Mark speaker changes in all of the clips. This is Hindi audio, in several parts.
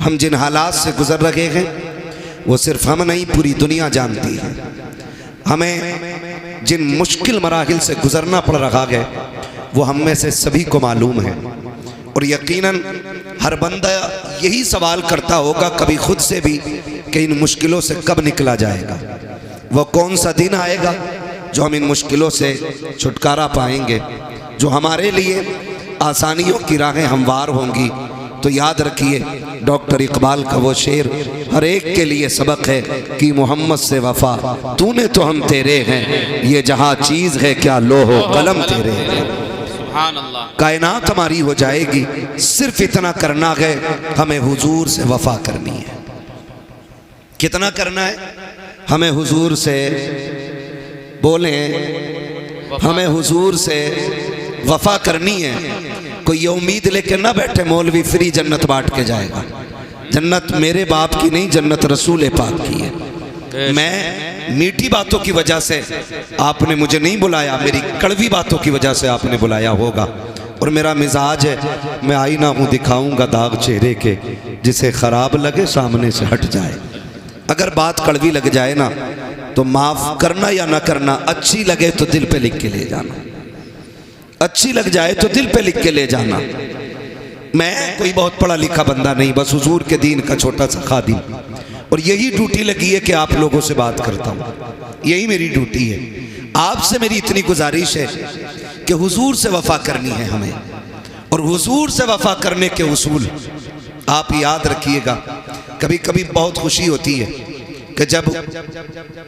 Speaker 1: हम जिन हालात से गुजर रहे हैं वो सिर्फ हम नहीं, पूरी दुनिया जानती है। हमें जिन मुश्किल मराहिल से गुजरना पड़ रहा है वो हम में से सभी को मालूम है। और यकीनन हर बंदा यही सवाल करता होगा कभी खुद से भी कि इन मुश्किलों से कब निकला जाएगा, वो कौन सा दिन आएगा जो हम इन मुश्किलों से छुटकारा पाएंगे, जो हमारे लिए आसानियों की राहें हमवार होंगी। तो याद रखिए डॉक्टर इकबाल का वो शेर हर एक के लिए सबक है कि मोहम्मद से वफा तूने तो हम तेरे हैं, ये जहां चीज है क्या लोहो कलम तेरे हैं। कायनात हमारी हो जाएगी, सिर्फ इतना करना है हमें हुजूर से वफा करनी है। कितना करना है? हमें हुजूर से बोले, हमें हुजूर से वफा करनी है। कोई ये उम्मीद लेके ना बैठे मौलवी फ्री जन्नत बांट के जाएगा। जन्नत मेरे बाप की नहीं, जन्नत रसूल पाक की है। मैं मीठी बातों की वजह से आपने मुझे नहीं बुलाया, मेरी कड़वी बातों की वजह से आपने बुलाया होगा। और मेरा मिजाज है, मैं आईना हूँ दिखाऊंगा दाग चेहरे के, जिसे खराब लगे सामने से हट जाए। अगर बात कड़वी लग जाए ना तो माफ करना या ना करना, अच्छी लगे तो दिल पे लिख के ले जाना, अच्छी लग जाए तो दिल पे लिख के ले जाना। मैं कोई बहुत पढ़ा लिखा बंदा नहीं, बस हुजूर के दीन का छोटा सा खादिम, और यही ड्यूटी लगी है कि आप लोगों से बात करता हूँ, यही मेरी ड्यूटी है। आपसे मेरी इतनी गुजारिश है कि हुजूर से वफा करनी है हमें, और हुजूर से वफा करने के उसूल आप याद रखिएगा। कभी कभी बहुत खुशी होती है कि जब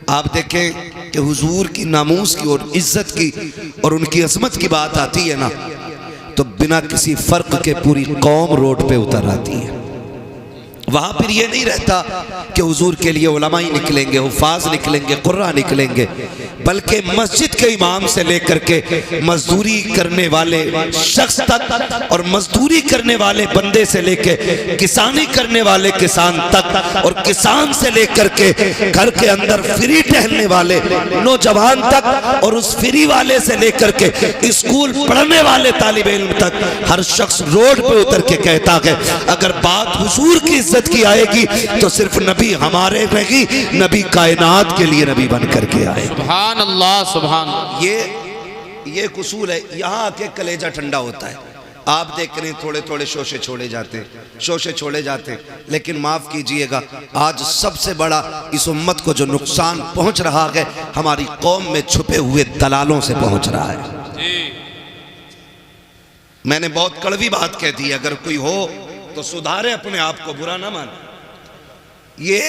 Speaker 1: आप देखें कि हुजूर की नामूस की और इज्जत की और उनकी अजमत की बात आती है ना, तो बिना किसी फर्क के पूरी कौम रोड पे उतर आती है। वहाँ फिर ये नहीं रहता कि हुजूर के लिए उलमा ही निकलेंगे, हुफाज निकलेंगे, कुर्रा निकलेंगे, बल्कि मस्जिद के इमाम से लेकर के मजदूरी करने वाले शख्स तक, और मजदूरी करने वाले बंदे से लेके किसानी करने वाले किसान तक, और किसान से लेकर के घर के अंदर फ्री टहलने वाले नौजवान तक, और उस फ्री वाले से लेकर के स्कूल पढ़ने वाले तालिब इल्म तक, हर शख्स रोड पे उतर के कहता है अगर बात हुजूर की इज्जत की आएगी तो सिर्फ नबी हमारे नहीं, नबी कायनात के लिए नबी बन करके आए।
Speaker 2: सुभान अल्लाह, सुभान।
Speaker 1: ये कुसूल है, यहाँ आके कलेजा ठंडा होता है। आप देख रहे हैं थोड़े थोड़े शोशे छोड़े जाते, शोशे छोड़े जाते, लेकिन माफ कीजिएगा आज सबसे बड़ा इस उम्मत को जो नुकसान पहुंच रहा है हमारी कौम में छुपे हुए दलालों से पहुंच रहा है। मैंने बहुत कड़वी बात कह दी, अगर कोई हो तो सुधारे अपने आप को, बुरा ना मान। ये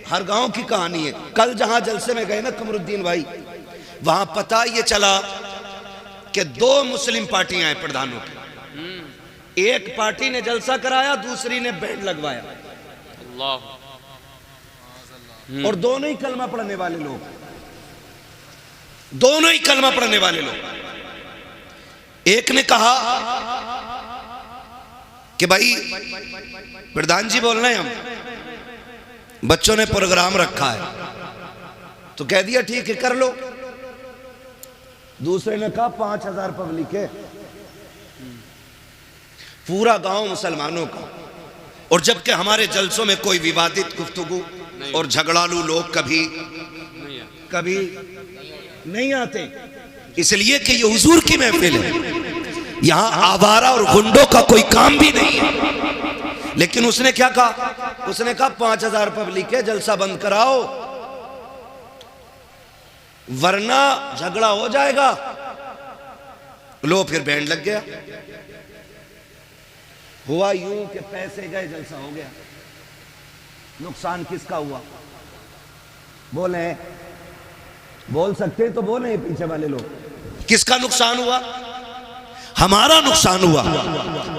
Speaker 1: हर गांव की कहानी है। कल जहां जलसे में गए ना कमरुद्दीन भाई, वहां पता ये चला कि 2 मुस्लिम पार्टियां हैं प्रधानों की। एक पार्टी ने जलसा कराया, दूसरी ने बैंड लगवाया, और दोनों ही कलमा पढ़ने वाले लोग, दोनों ही कलमा पढ़ने वाले लोग। एक ने कहा कि भाई प्रधान जी बोल रहे हैं, हम बच्चों ने प्रोग्राम रखा है, तो कह दिया ठीक है कर लो। दूसरे ने कहा 5000 पब्लिक है, पूरा गांव मुसलमानों का, और जबकि हमारे जलसों में कोई विवादित गुफ्तगू और झगड़ालू लोग कभी नहीं आते, इसलिए कि ये हुजूर की महफिल है, यहां आवारा और गुंडों का कोई काम भी नहीं है। लेकिन उसने क्या कहा? उसने कहा 5000 पब्लिक है, जलसा बंद कराओ वरना झगड़ा हो जाएगा। लो फिर बैंड लग गया। हुआ यूं कि पैसे गए, जलसा हो गया। नुकसान किसका हुआ? बोले, बोल सकते तो बोले पीछे वाले लोग। किसका नुकसान हुआ? हमारा नुकसान हुआ।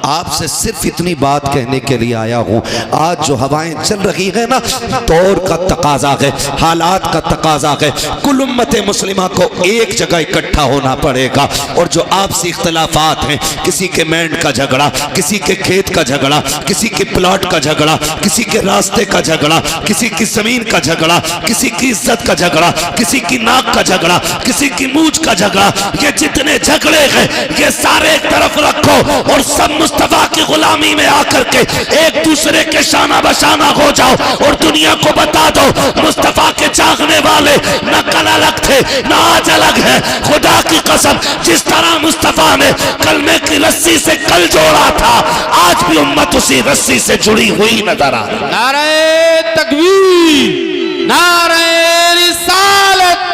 Speaker 1: आपसे सिर्फ इतनी बात कहने के लिए आया हूं, आज जो हवाएं चल रही है ना, दौर का तकाजा है, हालात का तकाजा है, कुल उम्मत मुस्लिमा को एक जगह इकट्ठा होना पड़ेगा। और जो आपसी इख्तलाफात हैं, किसी के मैंड का झगड़ा, किसी के खेत का झगड़ा, किसी के प्लॉट का झगड़ा, किसी के रास्ते का झगड़ा, किसी की जमीन का झगड़ा, किसी की इज्जत का झगड़ा, किसी की नाक का झगड़ा, किसी की मूंछ का झगड़ा, ये जितने झगड़े हैं ये सारे एक तरफ रखो और सब मुस्तफा की गुलामी में आकर के एक दूसरे के शाना बशाना हो जाओ और दुनिया को बता दो मुस्तफा के चाहने वाले न कल अलग थे न आज अलग है। खुदा की कसम, जिस तरह मुस्तफा ने कलमे की रस्सी से कल जोड़ा था, आज भी उम्मत उसी रस्सी से जुड़ी हुई नजर आ रही।
Speaker 2: नारे तकबीर, नारे रिसालत,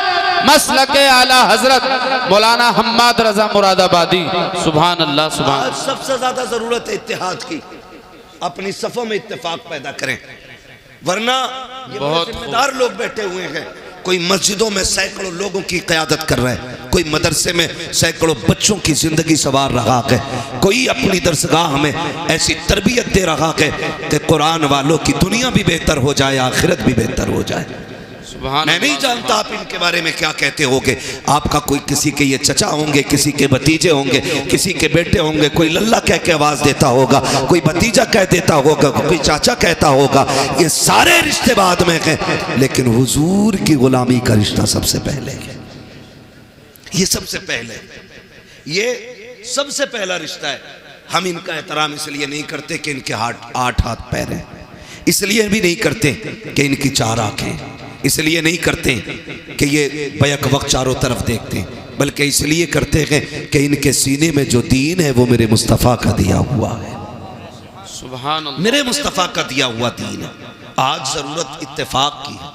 Speaker 2: मसलके आला हजरत मौलाना हम्माद रजा मुरादाबादी। सुभान अल्लाह, सुभान।
Speaker 1: आज सबसे ज्यादा जरूरत है इत्तेहाद की। अपनी सफों में इत्तेफाक पैदा करें, वरना ये बहुत जिम्मेदार लोग बैठे हुए हैं। कोई मस्जिदों में सैकड़ों लोगों की क़यादत कर रहा है, कोई मदरसे में सैकड़ों बच्चों की जिंदगी सवार रहा है, कोई अपनी दरसगाह में ऐसी तरबियत दे रहा है कि कुरान वालों की दुनिया भी बेहतर हो जाए, आखिरत भी बेहतर हो जाए। मैं नहीं जानता आप इनके बारे में क्या कहते होगे। आपका कोई किसी के ये चचा होंगे, किसी के भतीजे होंगे, किसी के बेटे होंगे, कोई लल्ला कह के आवाज देता होगा, कोई भतीजा कह देता होगा, कोई चाचा कहता होगा। ये सारे रिश्ते बाद में हैं, लेकिन हुजूर की गुलामी का रिश्ता सबसे पहले है। ये सबसे पहले, ये सबसे पहला रिश्ता है। हम इनका एहतराम इसलिए नहीं करते कि इनके आठ हाथ पैर हैं, इसलिए भी नहीं करते कि इनकी 4 आंखें, इसलिए नहीं करते कि ये बैक वक्त चारों तरफ देखते हैं, बल्कि इसलिए करते हैं कि इनके सीने में जो दीन है वो मेरे मुस्तफ़ा का दिया हुआ है।
Speaker 2: सुभान अल्लाह,
Speaker 1: मेरे मुस्तफ़ा का दिया हुआ दीन है। आज ज़रूरत इत्तेफाक की है,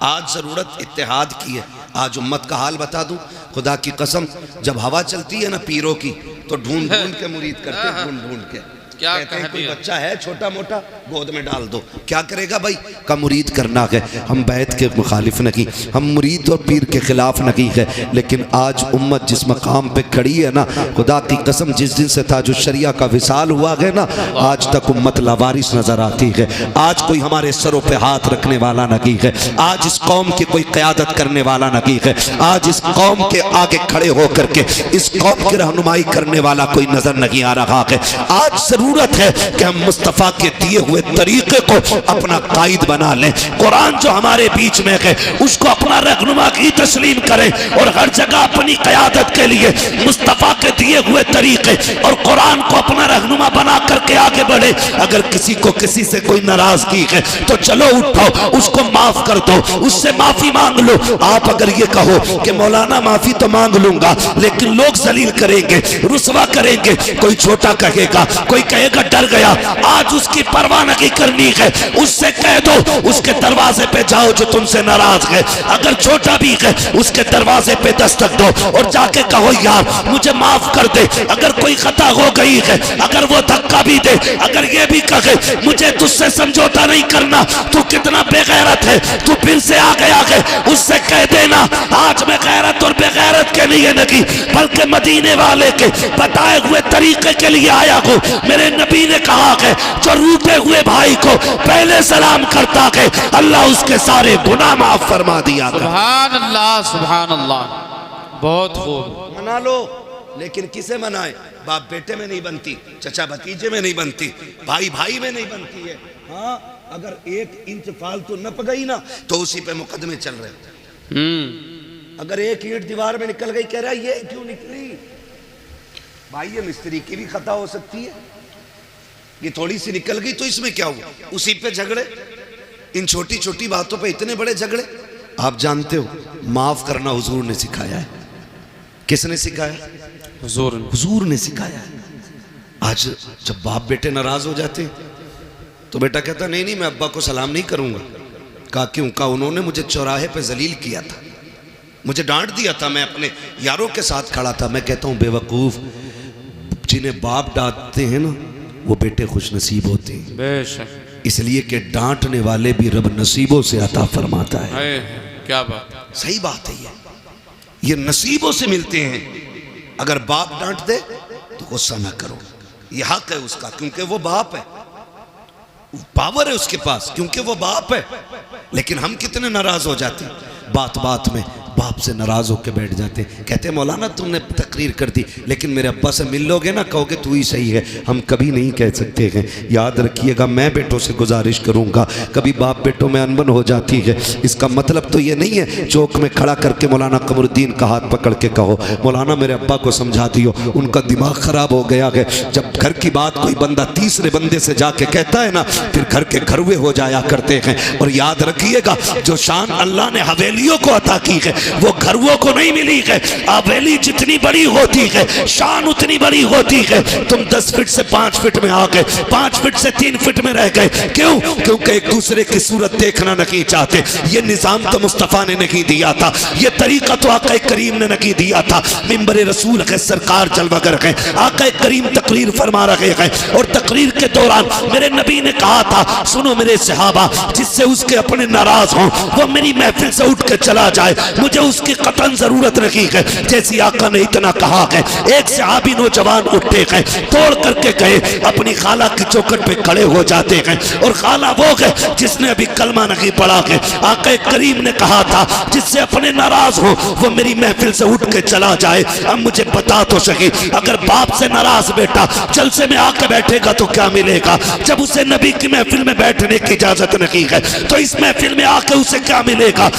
Speaker 1: आज ज़रूरत इत्तेहाद की है। आज उम्मत का हाल बता दूं, खुदा की कसम, जब हवा चलती है ना पीरों की, तो ढूंढ ढूंढ के मुरीद करते हैं, ढूंढ ढूंढ के।
Speaker 2: क्या
Speaker 1: कहते हैं कोई बच्चा है छोटा मोटा, गोद में डाल दो। क्या करेगा भाई? का मुरीद करना है। हम बैत के मुखालिफ नहीं, हम मुरीद और पीर के खिलाफ नहीं है, लेकिन आज उम्मत जिस मकाम पे खड़ी है ना, खुदा की कसम, जिस दिन से ताजुश शरिया का विसाल हुआ है ना, आज तक उम्मत लावारिस नजर आती है। आज कोई हमारे सरों पे हाथ रखने वाला नहीं है, आज इस कौम की कोई क़यादत करने वाला नहीं है, आज इस कौम के आगे खड़े होकर के इस कौम की रहनुमाई करने वाला कोई नजर नहीं आ रहा है। आज जरूरत है कि हम मुस्तफा के दिए हुए तरीके को अपना कायद बना लें। कुरान जो हमारे बीच में है उसको अपना रहनुमा की तस्लीम करें और हर जगह अपनी क़यादत के लिए मुस्तफा के दिए हुए तरीके और कुरान को अपना रहनुमा बना करके आगे बढ़े। अगर किसी को किसी से कोई नाराजगी है तो चलो उठो, उसको माफ कर दो, उससे माफी मांग लो। आप अगर ये कहो कि मौलाना माफी तो मांग लूंगा, लेकिन लोग जलील करेंगे, रुसवा करेंगे, कोई छोटा कहेगा, कोई कहेगा डर गया, आज उसकी परवाह नहीं करनी है, उससे कह दो उसके दरवाजे पे जाओ जो तुमसे नाराज है। अगर छोटा भी है उसके दरवाजे पे दस्तक दो और जाके कहो यार मुझे माफ कर दे, अगर कोई खता हो गई है, अगर वो धक्का भी दे, अगर ये भी कहे मुझे तुझसे समझौता नहीं करना, तू कितना बेगैरत है, तू फिर से आ गया है, उससे कह देना आज मैं गैरत और बेगैरत के लिए नहीं बल्कि मदीने वाले के बताए हुए तरीके के लिए आया हूँ। मेरे नबी ने कहा है जो रूठे हुए भाई को पहले सलाम करता है अल्लाह उसके सारे गुनाह माफ फरमा दिया।
Speaker 2: सुभान अल्लाह, सुभान अल्लाह, बहुत खूब।
Speaker 1: मना लो, लेकिन किसे मनाए? बाप बेटे में नहीं बनती, चचा भतीजे में नहीं बनती, भाई भाई में नहीं बनती है। हाँ, अगर 1 इंच फालतू नप गई ना तो उसी पे मुकदमे चल रहे। अगर 1 ईंट दीवार में निकल गई, कह रहा है ये क्यों निकली? भाई ये मिस्त्री की भी खता हो सकती है, ये थोड़ी सी निकल गई तो इसमें क्या हुआ? उसी पे झगड़े, इन छोटी छोटी बातों पे इतने बड़े झगड़े। आप जानते हो माफ करना हुजूर ने सिखाया है। किसने सिखाया? हुजूर ने सिखाया है। आज जब बाप बेटे नाराज हो जाते तो बेटा कहता नहीं नहीं मैं अब्बा को सलाम नहीं करूंगा। कहा क्यों? कहा उन्होंने मुझे चौराहे पे जलील किया था, मुझे डांट दिया था, मैं अपने यारों के साथ खड़ा था। मैं कहता हूँ बेवकूफ, जिन्हें बाप डांटते हैं ना वो बेटे खुश नसीब होते हैं,
Speaker 2: बेशक,
Speaker 1: इसलिए कि डांटने वाले भी रब नसीबों से अता फरमाता है।
Speaker 2: क्या बात,
Speaker 1: सही बात है। ये नसीबों से मिलते हैं। अगर बाप डांट दे तो गुस्सा ना करो, ये हक है उसका, क्योंकि वो बाप है, पावर है उसके पास, क्योंकि वो बाप है। लेकिन हम कितने नाराज हो जाते हैं बात बात में। बाप से नाराज़ होकर बैठ जाते। कहते मौलाना तुमने तकरीर कर दी, लेकिन मेरे अब्बा से मिल लोगे ना, कहोगे तू ही सही है। हम कभी नहीं कह सकते हैं। याद रखिएगा, मैं बेटों से गुजारिश करूँगा, कभी बाप बेटों में अनबन हो जाती है, इसका मतलब तो ये नहीं है चौक में खड़ा करके मौलाना कमरुद्दीन का हाथ पकड़ के कहो मौलाना मेरे अब्बा को समझा दियो, उनका दिमाग ख़राब हो गया है। जब घर की बात कोई बंदा तीसरे बंदे से जाके कहता है ना, फिर घर के घरवे हो जाया करते हैं। और याद रखिएगा, जो शान अल्लाह ने हवेलियों को अता की है वो घरवों को नहीं मिली है। हवेली जितनी बड़ी होती है शान उतनी बड़ी होती है। तुम 10 फीट से 5 फीट में आ गए, 5 फीट से 3 फीट में रह गए, क्यों? क्योंकि एक दूसरे की सूरत देखना नहीं चाहते। ये निजाम तो मुस्तफ़ा ने नहीं दिया था, ये तरीका तो आका करीम ने नहीं दिया था। मिंबर रसूल के सरकार जलवागर है, आका करीम तकरीर फरमा रहे हैं और तकरीर के दौरान मेरे नबी ने कहा था, सुनो मेरे सहाबा, जिससे उसके अपने नाराज हों वो मेरी महफिल से उठ के चला जाए, मुझे उसकी कतन जरूरत नहीं है। जैसी आका ने इतना कहा है, एक सहाबी नौजवान उठते हैं, तोड़ करके गए अपनी खाला की चौखट पे खड़े हो जाते हैं। और खाला वो है जिसने अभी कलमा नहीं पढ़ा है। आका करीम ने कहा था, जिससे अपने नाराज हो वो मेरी महफिल से उठ के चला जाए। अब मुझे बता तो सके, अगर बाप से नाराज बेटा जलसे में आके बैठेगा तो क्या मिलेगा? जब उसे नबी की महफिल में बैठने की इजाजत नहीं है तो इस महफिल में आके उसे क्या मिलेगा?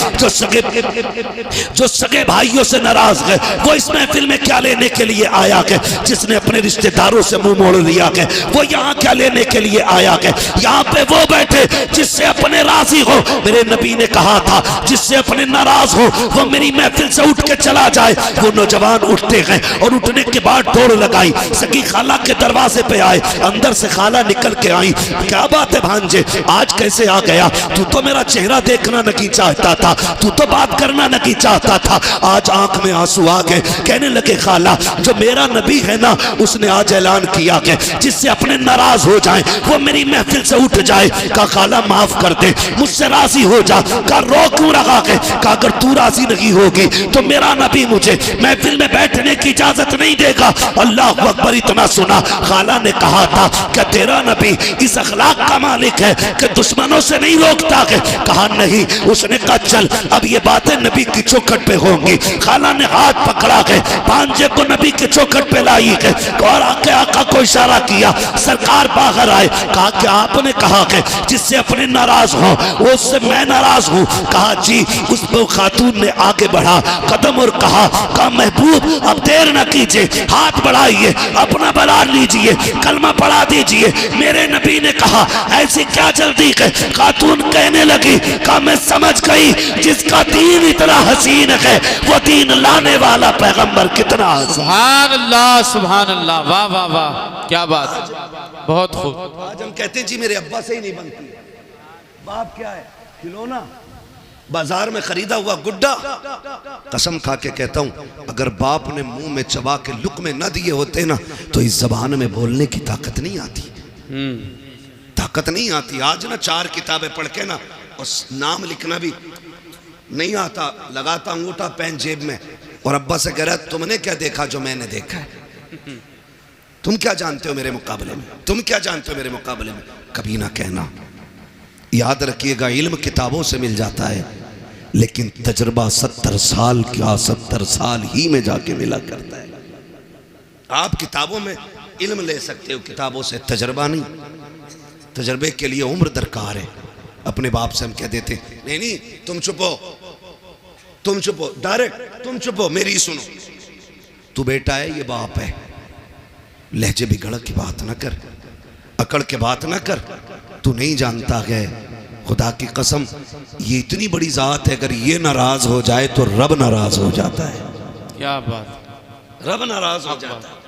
Speaker 1: जो सगे भाइयों से नाराज है वो इस महफिल में क्या लेने के लिए आया है? जिसने अपने रिश्तेदारों से मुंह मोड़ लिया है वो यहाँ क्या लेने के लिए आया है? यहाँ पे वो बैठे जिससे अपने राजी हो। मेरे नबी ने कहा था, जिससे अपने नाराज हो वो मेरी महफिल से उठ के चला जाए। वो नौजवान उठते हैं और उठने के बाद दौड़ लगाई, सगी खाला के दरवाजे पे आए। अंदर से खाला निकल के आई, क्या बात है भांजे, आज कैसे आ गया? तू तो मेरा चेहरा देखना नहीं चाहता था, तू तो बात करना नहीं चाहता था, आज आंख में आंसू आ गए। कहने लगे खाला, जो मेरा नबी है ना उसने आज ऐलान किया कि जिससे अपने नाराज हो जाए वो मेरी महफिल से उठ जाए। का खाला माफ कर दे, मुझसे राजी हो जा। का रो क्यों रहा है? का अगर तू राजी नहीं होगी तो मेरा नबी मुझे महफिल में बैठने की इजाजत नहीं देगा। अल्लाह अकबर। इतना सुना, खाला ने कहा था क्या तेरा नबी इस अखलाक का मालिक है कि दुश्मनों से नहीं रोकता है? कहा नहीं। उसने कहा चल अब ये बातें नबी की चौखट पे होंगी। खाला ने हाथ पकड़ा है, भांजे को नबी की चौखट पे लाई है और आके आका को इशारा किया, सरकार बाहर आए। कहा कि आपने कहा है जिससे अपने नाराज हो वो उससे मैं नाराज हूँ। कहा जी। उस खातून ने आगे बढ़ा कदम और कहा महबूब अब देर न कीजिए, हाथ बढ़ाइए, अपना बना लीजिए, कलमा पढ़ा दीजिए। मेरे नबी ने कहा ऐसी क्या जल्दी है? खातून कहने लगी, कहा मैं समझ गई जिसका दीन इतना हसीन है वो दीन लाने वाला पैगंबर कितना हसीन।
Speaker 2: सुभान अल्लाह, सुभान अल्लाह, वाह वाह वाह, क्या बात, बहुत खूब।
Speaker 1: आज हम कहते हैं जी मेरे अब्बा से ही नहीं बनती। बाप क्या है? खिलौना, बाजार में खरीदा हुआ गुड्डा। कसम खा के कहता हूं, अगर बाप ने मुंह में चबा के लुक़मे न दिए होते ना तो इस जबान में बोलने की ताकत नहीं आती, ताकत नहीं आती। आज ना 4 किताबें पढ़ के ना और नाम लिखना भी नहीं आता, लगाता अंगूठा पेन जेब में और अब्बा से कह रहा है तुमने क्या देखा जो मैंने देखा है? तुम क्या जानते हो मेरे मुकाबले में? तुम क्या जानते हो मेरे मुकाबले में? कभी ना कहना। याद रखिएगा, इल्म किताबों से मिल जाता है लेकिन तजर्बा 70 साल क्या 70 साल ही में जाके मिला करता है। आप किताबों में इल्म ले सकते हो, किताबों से तजर्बा नहीं। तजर्बे के लिए उम्र दरकार है। अपने बाप से हम कह देते नहीं नहीं तुम चुपो, तुम चुपो, डायरेक्ट तुम चुपो, मेरी सुनो। तू बेटा है, ये बाप है, लहजे बिगड़ की बात ना कर, अकड़ के बात ना कर। तू नहीं जानता है, खुदा की कसम ये इतनी बड़ी जात है, अगर ये नाराज हो जाए तो रब नाराज हो जाता है।
Speaker 2: क्या बात,
Speaker 1: रब नाराज हो जाता,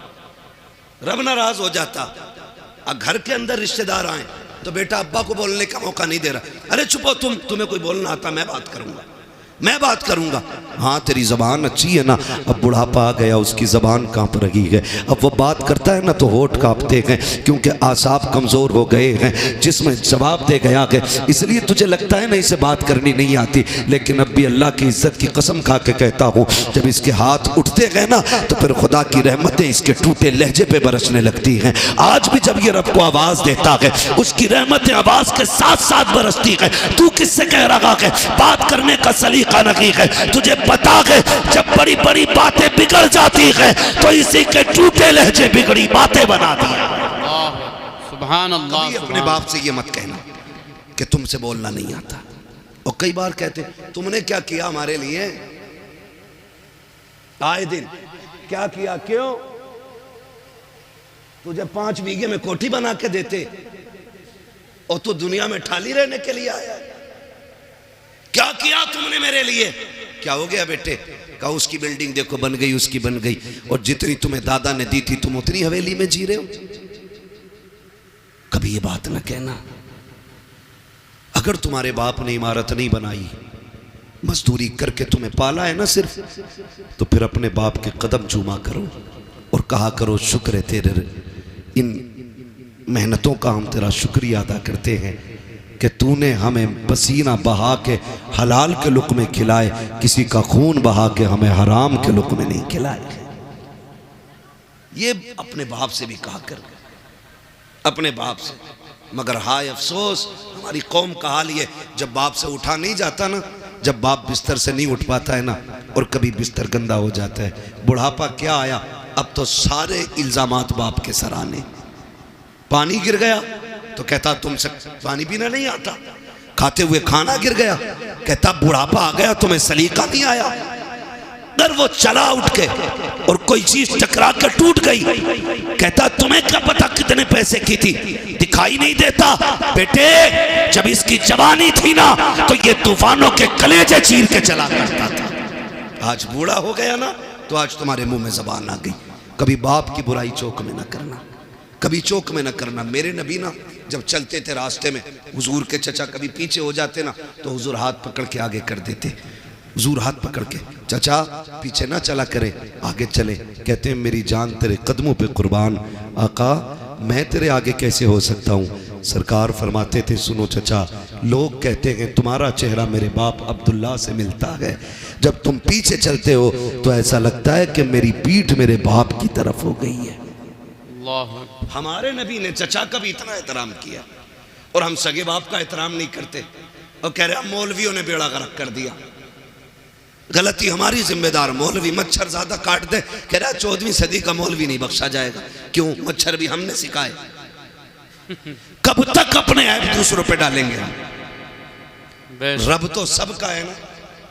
Speaker 1: रब नाराज हो जाता। घर के अंदर रिश्तेदार आए तो बेटा अब्बा को बोलने का मौका नहीं दे रहा। अरे चुपो तुम, तुम्हें कोई बोलना आता, मैं बात करूंगा, मैं बात करूंगा। हाँ तेरी ज़बान अच्छी है ना, अब बुढ़ापा आ गया उसकी ज़बान कांप रही है, अब वो बात करता है ना तो होठ कांपते हैं क्योंकि आसाब कमज़ोर हो गए हैं, जिसमें जवाब दे गया है। इसलिए तुझे लगता है ना इसे बात करनी नहीं आती, लेकिन अब भी अल्लाह की इज़्ज़त की कसम खा के कहता हूँ जब इसके हाथ उठते गए ना तो फिर खुदा की रहमतें इसके टूटे लहजे पे बरसने लगती हैं। आज भी जब ये रब को आवाज़ देता है उसकी रहमतें आवाज़ के साथ साथ बरसती है। तू किससे कह रहा है? बात करने का सलीका तरीका नहीं है। तुझे पता है जब बड़ी बड़ी बातें बिगड़ जाती है तो इसी के टूटे लहजे बिगड़ी बातें बना दिया।
Speaker 2: सुभान अल्लाह।
Speaker 1: कभी अपने बाप से ये मत कहना कि तुमसे बोलना नहीं आता। और कई बार कहते तुमने क्या किया हमारे लिए, आए दिन क्या किया, क्यों तुझे 5 बीघे में कोठी बना के देते और तू दुनिया में ठाली रहने के लिए आया। क्या किया तुमने मेरे लिए, क्या हो गया बेटे, कहा उसकी बिल्डिंग देखो बन गई, उसकी बन गई, और जितनी तुम्हें दादा ने दी थी तुम उतनी हवेली में जी रहे हो। कभी ये बात ना कहना। अगर तुम्हारे बाप ने इमारत नहीं बनाई, मजदूरी करके तुम्हें पाला है ना सिर्फ, तो फिर अपने बाप के कदम चूमा करो और कहा करो शुक्र है तेरे, इन मेहनतों का हम तेरा शुक्रिया अदा करते हैं कि तूने हमें पसीना बहा के हलाल के लुक़्मे खिलाए, किसी का खून बहा के हमें हराम के लुक़्मे नहीं खिलाए। ये अपने बाप से भी कहा कर, अपने बाप से। मगर हाय अफसोस हमारी कौम का हाल ये, जब बाप से उठा नहीं जाता ना, जब बाप बिस्तर से नहीं उठ पाता है ना, और कभी बिस्तर गंदा हो जाता है, बुढ़ापा क्या आया, अब तो सारे इल्जामात बाप के सर आने। पानी गिर गया तो कहता तुमसे पानी पीना नहीं आता, खाते हुए खाना गिर गया कहता बुढ़ापा आ गया तुम्हें सलीका नहीं आया। अगर वो चला उठ के और कोई चीज टकरा कर टूट गई, कहता तुम्हें क्या पता कितने पैसे की थी, दिखाई नहीं देता बेटे, जब इसकी जवानी थी ना तो ये तूफानों के कलेजे चीर के चला करता था। आज बूढ़ा हो गया ना तो आज तुम्हारे मुंह में जबान आ गई। कभी बाप की बुराई चौक में ना करना, कभी चौक में ना करना। मेरे नबी ना जब चलते थे रास्ते में, हुजूर के चचा कभी पीछे हो जाते ना तो हुजूर हाथ पकड़ के आगे कर देते। हुजूर हाथ पकड़ के, चचा पीछे ना चला करे आगे चले। कहते हैं मेरी जान तेरे कदमों पे कुर्बान, आका मैं तेरे आगे कैसे हो सकता हूँ। सरकार फरमाते थे सुनो चचा, लोग कहते हैं तुम्हारा चेहरा मेरे बाप अब्दुल्ला से मिलता है, जब तुम पीछे चलते हो तो ऐसा लगता है कि मेरी पीठ मेरे बाप की तरफ हो गई है। हमारे नबी ने चचा का भी इतना एहतराम किया और हम सगे बाप का एहतराम नहीं करते और कह रहे मौलवियों ने बेड़ा गर्क कर दिया। गलती हमारी जिम्मेदार, मौलवी मच्छर ज्यादा काट दे, कह रहा 14वीं सदी का मौलवी नहीं बख्शा जाएगा। क्यों, मच्छर भी हमने सिखाए। कब तक अपने ऐप दूसरों पे डालेंगे हम? रब तो सबका है ना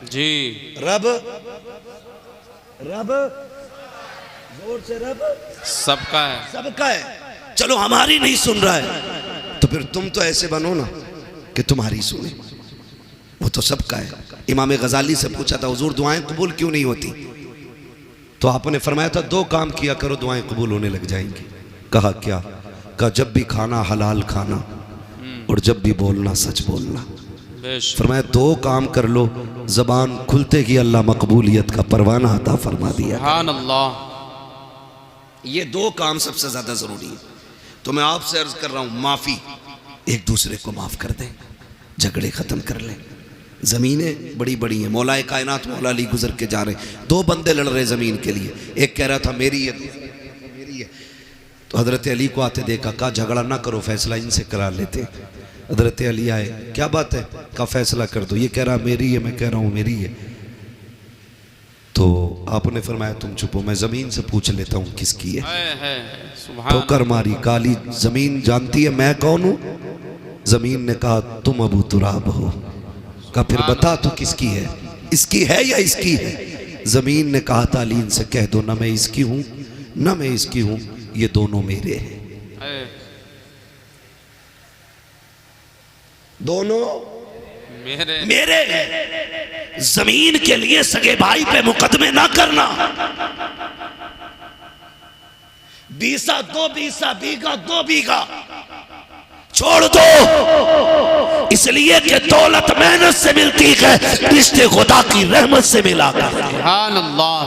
Speaker 2: जी,
Speaker 1: रब रब जोर से, रब
Speaker 2: सबका है,
Speaker 1: सबका है। चलो हमारी नहीं सुन रहा है तो फिर तुम तो ऐसे बनो ना कि तुम्हारी सुने, वो तो सबका है। इमाम गजाली से पूछा था हुजूर दुआएं कबूल क्यों नहीं होती, तो आपने फरमाया था 2 काम किया करो दुआएं कबूल होने लग जाएंगी। कहा क्या, कहा जब भी खाना हलाल खाना और जब भी बोलना सच बोलना। फरमाया 2 काम कर लो, जबान खुलते ही अल्लाह मकबूलियत का परवाना अता फरमा दिया।
Speaker 2: सुभान अल्लाह।
Speaker 1: ये 2 काम सबसे ज्यादा जरूरी है। तो मैं आपसे अर्ज कर रहा हूं माफी, एक दूसरे को माफ कर दें, झगड़े खत्म कर लें। ज़मीनें बड़ी बड़ी हैं, मौलाए कायनात मौला अली गुजर के जा रहे, 2 बंदे लड़ रहे ज़मीन के लिए, एक कह रहा था मेरी है, दूसरा मेरी है। तो हज़रत अली को आते देखा, कहा झगड़ा ना करो, फैसला इनसे करा लेते। हज़रत अली आए, क्या बात है, कहा फैसला कर दो। ये कह रहा मेरी है, मैं कह रहा हूँ मेरी है। तो आपने फरमाया तुम चुप हो, मैं ज़मीन से पूछ लेता हूँ किसकी है। ठोकर मारी, काली ज़मीन जानती है मैं कौन हूँ। ज़मीन ने कहा तुम अबू तुराब हो। कहा फिर बता तू किसकी है, इसकी है या इसकी है। जमीन ने कहा तालीन से कह दो ना मैं इसकी हूं ना मैं इसकी हूं, ये दोनों मेरे हैं, दोनों मेरे हैं। जमीन के लिए सगे भाई पे मुकदमे ना करना। 20 2 बीघा 2 बीघा छोड़ दो, इसलिए कि दौलत मेहनत से मिलती है, रिश्ते खुदा की रहमत से मिला करते हैं।
Speaker 2: सुभान अल्लाह।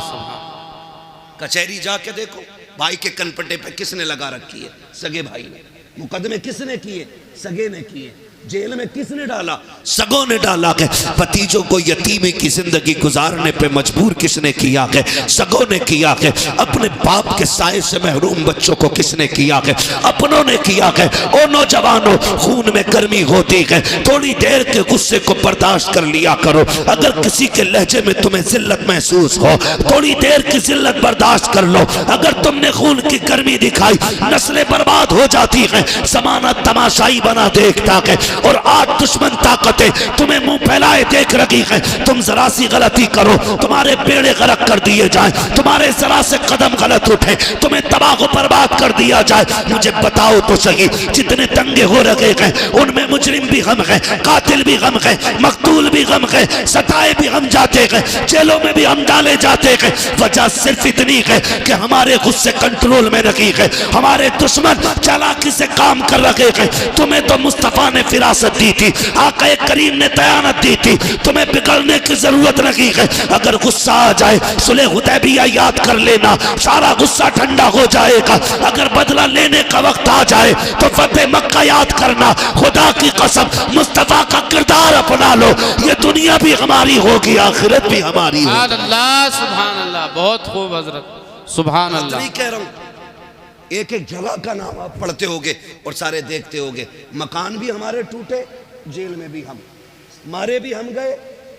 Speaker 1: कचहरी जाके देखो भाई के कनपट्टे पे किसने लगा रखी है, सगे भाई ने। मुकदमे किसने किए, सगे ने किए। जेल में किसने डाला? सगों ने डाला के। भतीजों को यतीमी की जिंदगी गुजारने पे मजबूर किसने किया के? सगों ने किया के। अपने बाप के साए से महरूम बच्चों को किसने किया के? अपनों ने किया के। ओ नौजवानों, खून में गर्मी होती है, थोड़ी देर के गुस्से को बर्दाश्त कर लिया करो। अगर किसी के लहजे में तुम्हें जिल्लत महसूस हो, थोड़ी देर की जिल्लत बर्दाश्त कर लो। अगर तुमने खून की गर्मी दिखाई, नस्लें बर्बाद हो जाती है। जमाना तमाशाई बना देखता है और आज दुश्मन ताकतें तुम्हें मुंह फैलाए देख रही है। तुम जरा सी गलती करो, तुम्हारे बेड़े गरक कर दिए जाए, तुम्हारे जरा से कदम गलत उठे, तुम्हें तबाह बर्बाद कर दिया जाए। मुझे बताओ तो सही, जितने दंगे हो रहे हैं उनमें मुजरिम भी गम है, कातिल भी गम है, मकतूल भी गम है, सताए भी हम जाते हैं, जेलों में भी हम डाले जाते हैं। वजह सिर्फ इतनी है कि हमारे गुस्से कंट्रोल में नहीं है, हमारे दुश्मन चालाकी से काम कर रहे हैं। तुम्हें तो मुस्तफा ने फिरासत दी थी, आका करीम ने दयानत दी थी, तुम्हें बिगड़ने की जरूरत नहीं है। अगर गुस्सा आ जाए, सुलह हुदैबिया याद कर लेना, सारा गुस्सा ठंडा हो जाएगा। अगर बदला लेने का वक्त आ जाए तो फतेह मक्का याद करना। खुदा की कसम, मुस्तफा का किरदार अपना लो, ये दुनिया भी हमारी होगी, आखिरत भी हमारी होगी।
Speaker 2: अल्लाह सुभान अल्लाह, बहुत खूब हजरत, सुभान अल्लाह।
Speaker 1: नहीं कह रहा हूं, एक एक जगह का नाम आप पढ़ते होगे और सारे देखते होगे। मकान भी हमारे टूटे, जेल में भी हम, मारे भी हम गए,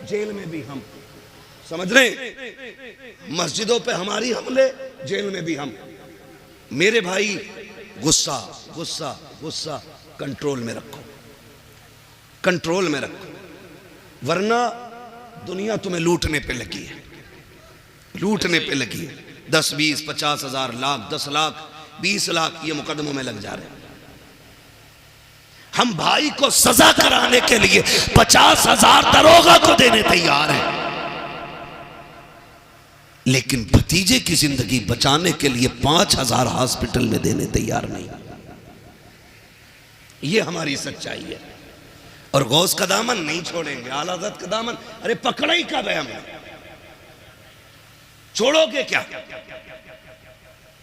Speaker 1: जेल में भी हम, समझ रहे? मस्जिदों पे हमारी हमले, जेल में भी हम। मेरे भाई, गुस्सा गुस्सा गुस्सा कंट्रोल में रखो, कंट्रोल में रखो, वरना दुनिया तुम्हें लूटने पे लगी है, लूटने पे लगी है। 10, 20, 50 हजार, लाख, 10 लाख, 20 लाख ये मुकदमों में लग जा रहे हैं। हम भाई को सजा कराने के लिए 50,000 दरोगा को देने तैयार हैं, लेकिन भतीजे की जिंदगी बचाने के लिए 5,000 हॉस्पिटल में देने तैयार नहीं। ये हमारी सच्चाई है। और गौस का दामन नहीं छोड़ेंगे, आला हज़रत का दामन, अरे पकड़ा ही कब है हमें? छोड़ोगे क्या?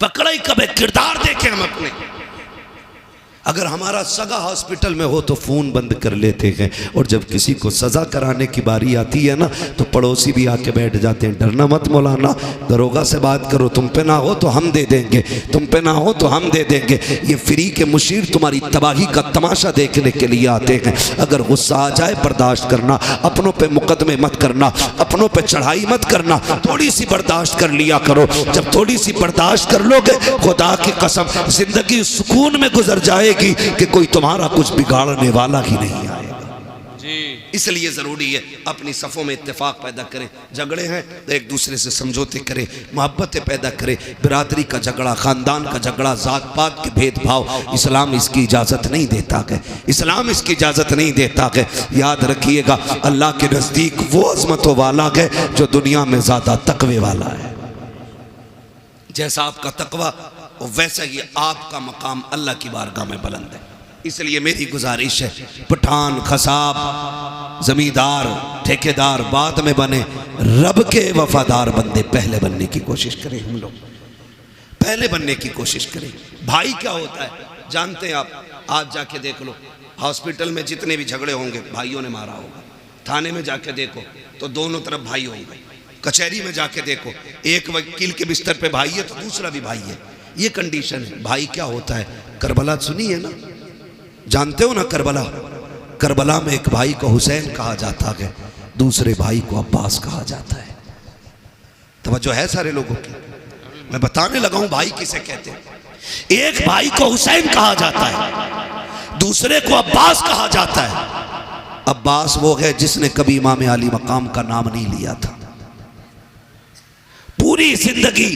Speaker 1: पकड़ा ही कब है? किरदार देखें हम अपने। अगर हमारा सगा हॉस्पिटल में हो तो फ़ोन बंद कर लेते हैं, और जब किसी को सज़ा कराने की बारी आती है ना तो पड़ोसी भी आके बैठ जाते हैं। डरना मत मौलाना, दरोगा से बात करो, तुम पे ना हो तो हम दे देंगे, तुम पे ना हो तो हम दे देंगे। ये फ्री के मुशीर तुम्हारी तबाही का तमाशा देखने के लिए आते हैं। अगर गुस्सा आ जाए बर्दाश्त करना, अपनों पे मुकदमे मत करना, अपनों पे चढ़ाई मत करना, थोड़ी सी बर्दाश्त कर लिया करो। जब थोड़ी सी बर्दाश्त कर लोगे, खुदा की कसम जिंदगी सुकून में गुजर जाएगी कि कोई तुम्हारा कुछ बिगाड़ने वाला ही नहीं आएगा जी। इसलिए जरूरी है अपनी सफ़ों में इत्तेफाक पैदा करें। झगड़े हैं तो एक दूसरे से समझौते करें, मोहब्बतें पैदा करें। बिरादरी का झगड़ा, खानदान का झगड़ा, जात पात के भेदभाव इस्लाम इसकी इजाज़त नहीं देता है, इस्लाम इसकी इजाज़त नहीं देता है। याद रखिएगा, अल्लाह के नज़दीक वो अज़मतों वाला है जो दुनिया में ज़्यादा तकवे वाला है। जैसा आपका तकवा वैसा ही आपका मकाम अल्लाह की बारगाह में बुलंद है। इसलिए मेरी गुजारिश है, पठान, खसाब, जमींदार, ठेकेदार बाद में बने, रब के वफादार बंदे पहले बनने की कोशिश करें। हम लोग पहले बनने की कोशिश करें। भाई क्या होता है जानते हैं आप? आज जाके देख लो, हॉस्पिटल में जितने भी झगड़े होंगे भाइयों ने मारा होगा। थाने में जाके देखो तो दोनों तरफ भाई होंगे। कचहरी में जाके देखो, एक वकील के बिस्तर पे भाई है तो दूसरा भी भाई है। ये कंडीशन है। भाई क्या होता है? करबला सुनी है ना, जानते हो ना करबला? करबला में एक भाई को हुसैन कहा जाता है, दूसरे भाई को अब्बास कहा जाता है। तवज्जो है सारे लोगों की? मैं बताने लगा हूं भाई किसे कहते हैं। एक भाई को हुसैन कहा जाता है, दूसरे को अब्बास कहा जाता है। अब्बास वो है जिसने कभी इमाम अली मकाम का नाम नहीं लिया था, पूरी जिंदगी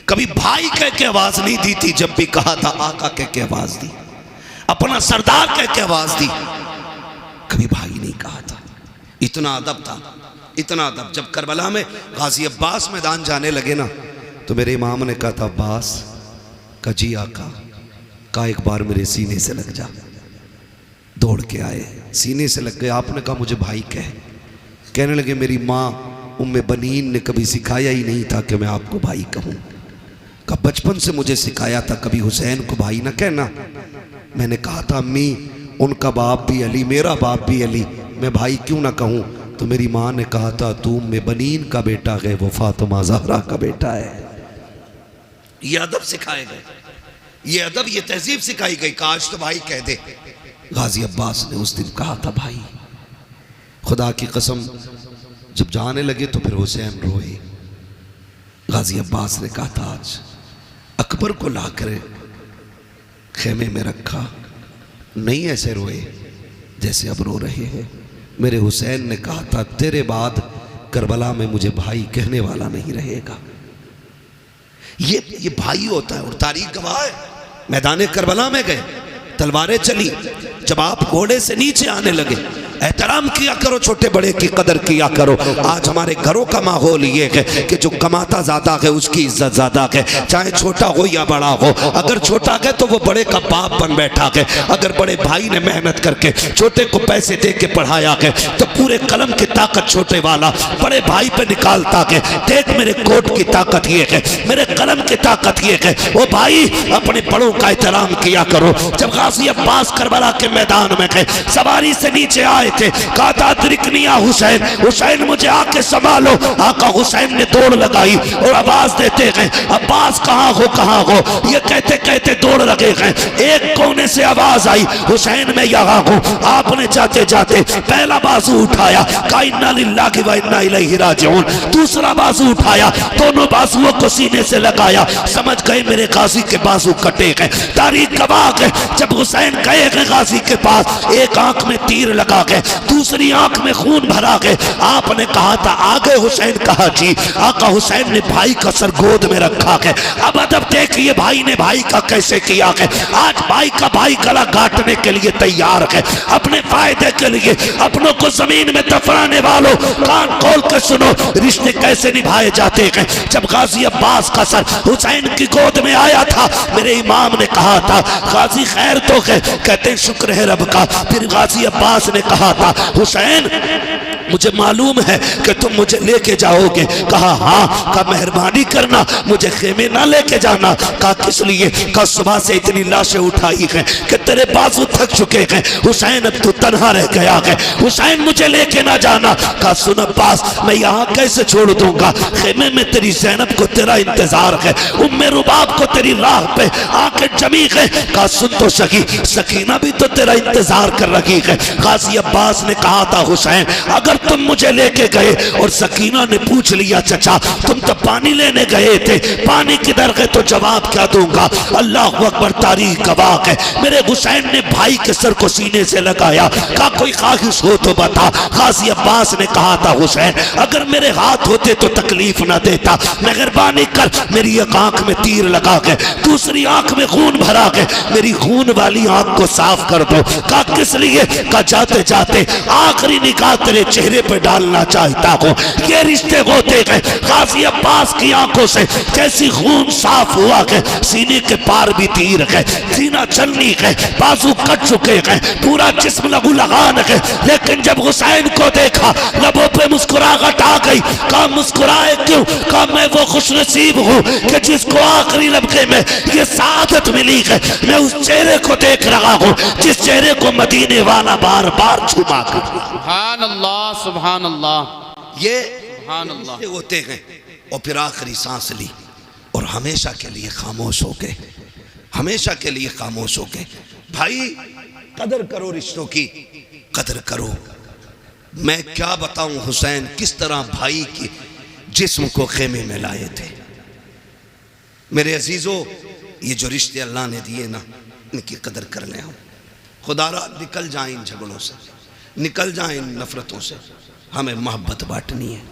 Speaker 1: कभी भाई कह के आवाज नहीं दी थी, जब भी कहा था आका कह के आवाज दी, अपना सरदार कह के आवाज दी, कभी भाई नहीं कहा था। इतना अदब था, इतना अदब। जब करबला में गाजी अब्बास मैदान जाने लगे ना तो मेरे इमाम ने कहा था, अब्बास का जी आका का एक बार मेरे सीने से लग जा। दौड़ के आए, सीने से लग गए। आपने कहा मुझे भाई कहने लगे मेरी माँ उम्मे बनीन ने कभी सिखाया ही नहीं था कि मैं आपको भाई कहूँ। का बचपन से मुझे सिखाया था कभी हुसैन को भाई ना कहना। मैंने कहा था अम्मी उनका बाप भी अली, मेरा बाप भी अली, मैं भाई क्यों ना कहूँ। तो मेरी माँ ने कहा था तू में बनीन का बेटा है, वो फातिमा ज़हरा का बेटा है। ये अदब सिखाए गए, ये अदब, ये तहजीब सिखाई गई। काश तो भाई कह दे। गाजी अब्बास ने उस दिन कहा था भाई खुदा की कसम, जब जाने लगे तो फिर हुसैन रोए। गाजी अब्बास ने कहा था आज अकबर को लाकर खेमे में रखा, नहीं ऐसे रोए जैसे अब रो रहे हैं। मेरे हुसैन ने कहा था तेरे बाद करबला में मुझे भाई कहने वाला नहीं रहेगा। ये भाई होता है। और तारीख गवाह है, मैदान करबला में गए, तलवारें चली, जब आप घोड़े से नीचे आने लगे, एहतराम किया करो, छोटे बड़े की कदर किया करो। आज हमारे घरों का माहौल ये है कि जो कमाता ज़्यादा है उसकी इज्जत ज़्यादा है, चाहे छोटा हो या बड़ा हो। अगर छोटा है तो वो बड़े का बाप बन बैठा है। अगर बड़े भाई ने मेहनत करके छोटे को पैसे दे के पढ़ाया है तो पूरे कलम की ताकत छोटे वाला बड़े भाई पे निकालता है। देख मेरे कोट की ताकत ये है, मेरे कलम की ताकत ये है। वो भाई अपने बड़ों का एहतराम किया करो। जब गाजी अब्बास करबला के मैदान में गए, सवारी से नीचे आए थे, कहा था अदरिकनिया हुसैन, हुसैन मुझे आके संभालो। आका हुसैन ने दौड़ लगाई और आवाज देते गए अब्बास कहाँ हो, कहाँ हो। ये कहते कहते दौड़ लगे गए। एक कोने से आवाज आई हुसैन मैं यहाँ हूँ। आपने जाते जाते पहला बाजू उठाया, कहा इन्ना लिल्लाहि व इन्ना इलैहि राजिऊन। दूसरा बाजू उठाया, दोनों बाजुओं को सीने से लगाया। समझ गए मेरे गाजी के बाजू कटे गए। तारीख गवाह है, जब हुसैन गए गाजी के पास, एक आंख में तीर लगा गए, दूसरी आंख में खून भरा गए। आपने कहा था आगे हुसैन कहा जी। आका हुसैन ने भाई का सर गोद में रखा है। अब अदब देखिए भाई ने भाई का कैसे किया है। आज भाई का भाई गला काटने के लिए तैयार है, अपने फायदे के लिए। अपनों को जमीन में दफनाने वालों कान खोल कर सुनो, रिश्ते कैसे निभाए जाते हैं। जब गाजी अब्बास का सर हुसैन की गोद में आया था, मेरे इमाम ने कहा था गाजी खैर तो है, कहते शुक्र है रब का। फिर गाजी अब्बास ने कहा था हुसैन मुझे मालूम है कि तुम मुझे लेके जाओगे। कहा हाँ। कहा मेहरबानी करना मुझे खेमे ना लेके जाना। कहा किस लिए? कहा सुबह से इतनी लाशें उठाई हैं कि तेरे बाजू थक चुके हैं। हुसैन अब तू तन्हा रह गया है, हुसैन मुझे लेके ना जाना। कहा सुन अब्बास मैं यहाँ कैसे छोड़ दूंगा, खेमे में तेरी ज़ैनब को तेरा इंतजार है, उम्मे रुबाब को तेरी राह पे आके जमी है। कहा सुन तो सकी, सकीना भी तो तेरा इंतजार कर रही है। गाजी अब्बास ने कहा था हुसैन अगर तुम मुझे लेके गए और सकीना ने पूछ लिया चचा तुम तो पानी लेने गए थे, पानी किधर गए, तो जवाब क्या दूंगा। अल्लाह अकबर, तारीख गवाह है। मेरे हुसैन ने भाई के सर को सीने से लगाया, कहा कोई ख्वाहिश हो तो बता। गाजी अब्बास ने कहा था हुसैन अगर मेरे हाथ होते तो तकलीफ ना देता, मेहरबानी कर मेरी एक आंख में तीर लगा के दूसरी आंख में खून भरा के मेरी खून वाली आंख को साफ कर दो। कहा किस लिए? कहा जाते जाते आखिरी निगाह तेरे चेहरे पे डालना चाहता हूँ। ये रिश्ते होते गए। गाजी अब्बास की आंखों से जैसी खून साफ हुआ के सीने के पार भी तीर गए, सीना चलनी गए, बाजू कट चुके गए, पूरा जिस्म लहू लगान गए। लेकिन जब हुसैन को देखा लबों पे मुस्कुराहट आ गई। कहा मुस्कुराए क्यों? कहा मैं वो खुशनसीब हूँ कि जिसको आखिरी लम्हे में ये सादत मिली है। मैं उस चेहरे को देख रहा हूँ जिस चेहरे को मदीने वाला बार बार छुमा कर।
Speaker 2: सुभान अल्लाह, सुभान अल्लाह।
Speaker 1: ये
Speaker 2: सुभान अल्लाह
Speaker 1: होते हैं। और फिर आखिरी सांस ली और हमेशा के लिए खामोश हो गए, हमेशा के लिए खामोश हो गए। भाई कदर करो, रिश्तों की कदर करो। मैं क्या बताऊं हुसैन किस तरह भाई की जिस्म को खेमे में लाए थे। मेरे अजीजों ये जो रिश्ते अल्लाह ने दिए ना, इनकी कदर कर लें हम। खुदारा निकल जाए इन झगड़ों से, निकल जाए इन नफरतों से। हमें मोहब्बत बांटनी है,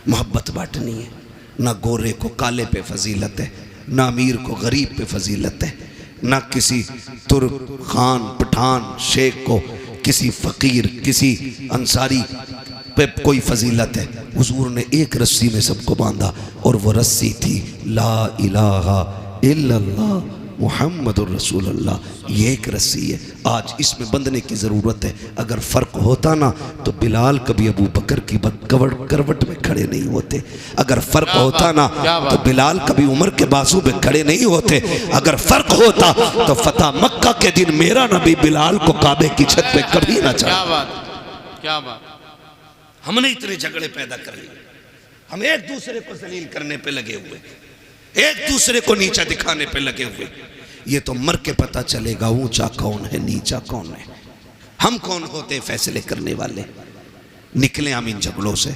Speaker 1: मोहब्बत बांटनी है। ना गोरे को काले पे फजीलत है, ना अमीर को गरीब पे फजीलत है, ना किसी तुर्क खान पठान शेख को, किसी फ़कीर किसी अंसारी पे कोई फजीलत है। हुजूर ने एक रस्सी में सबको बांधा और वो रस्सी थी ला इलाहा इल्लल्लाह मुहम्मदुर रसूलुल्लाह, ये एक रस्सी है, आज इसमें बंधने की ज़रूरत है। अगर फ़र्क होता ना तो बिलाल कभी अबू बकर की करवट में खड़े नहीं होते। अगर फ़र्क होता ना तो बिलाल कभी उमर के बाजू में खड़े नहीं होते। अगर फ़र्क होता तो फतह मक्का के दिन मेरा नबी बिलाल को काबे की छत पे कभी ना चढ़ा।
Speaker 2: क्या बात, क्या बात।
Speaker 1: हमने इतने झगड़े पैदा कर लिए, हम एक दूसरे को जलील करने पे लगे हुए, एक दूसरे को नीचा दिखाने पे लगे हुए। ये तो मर के पता चलेगा ऊंचा कौन है नीचा कौन है। हम कौन होते फैसले करने वाले। निकले हम इन झगड़ों से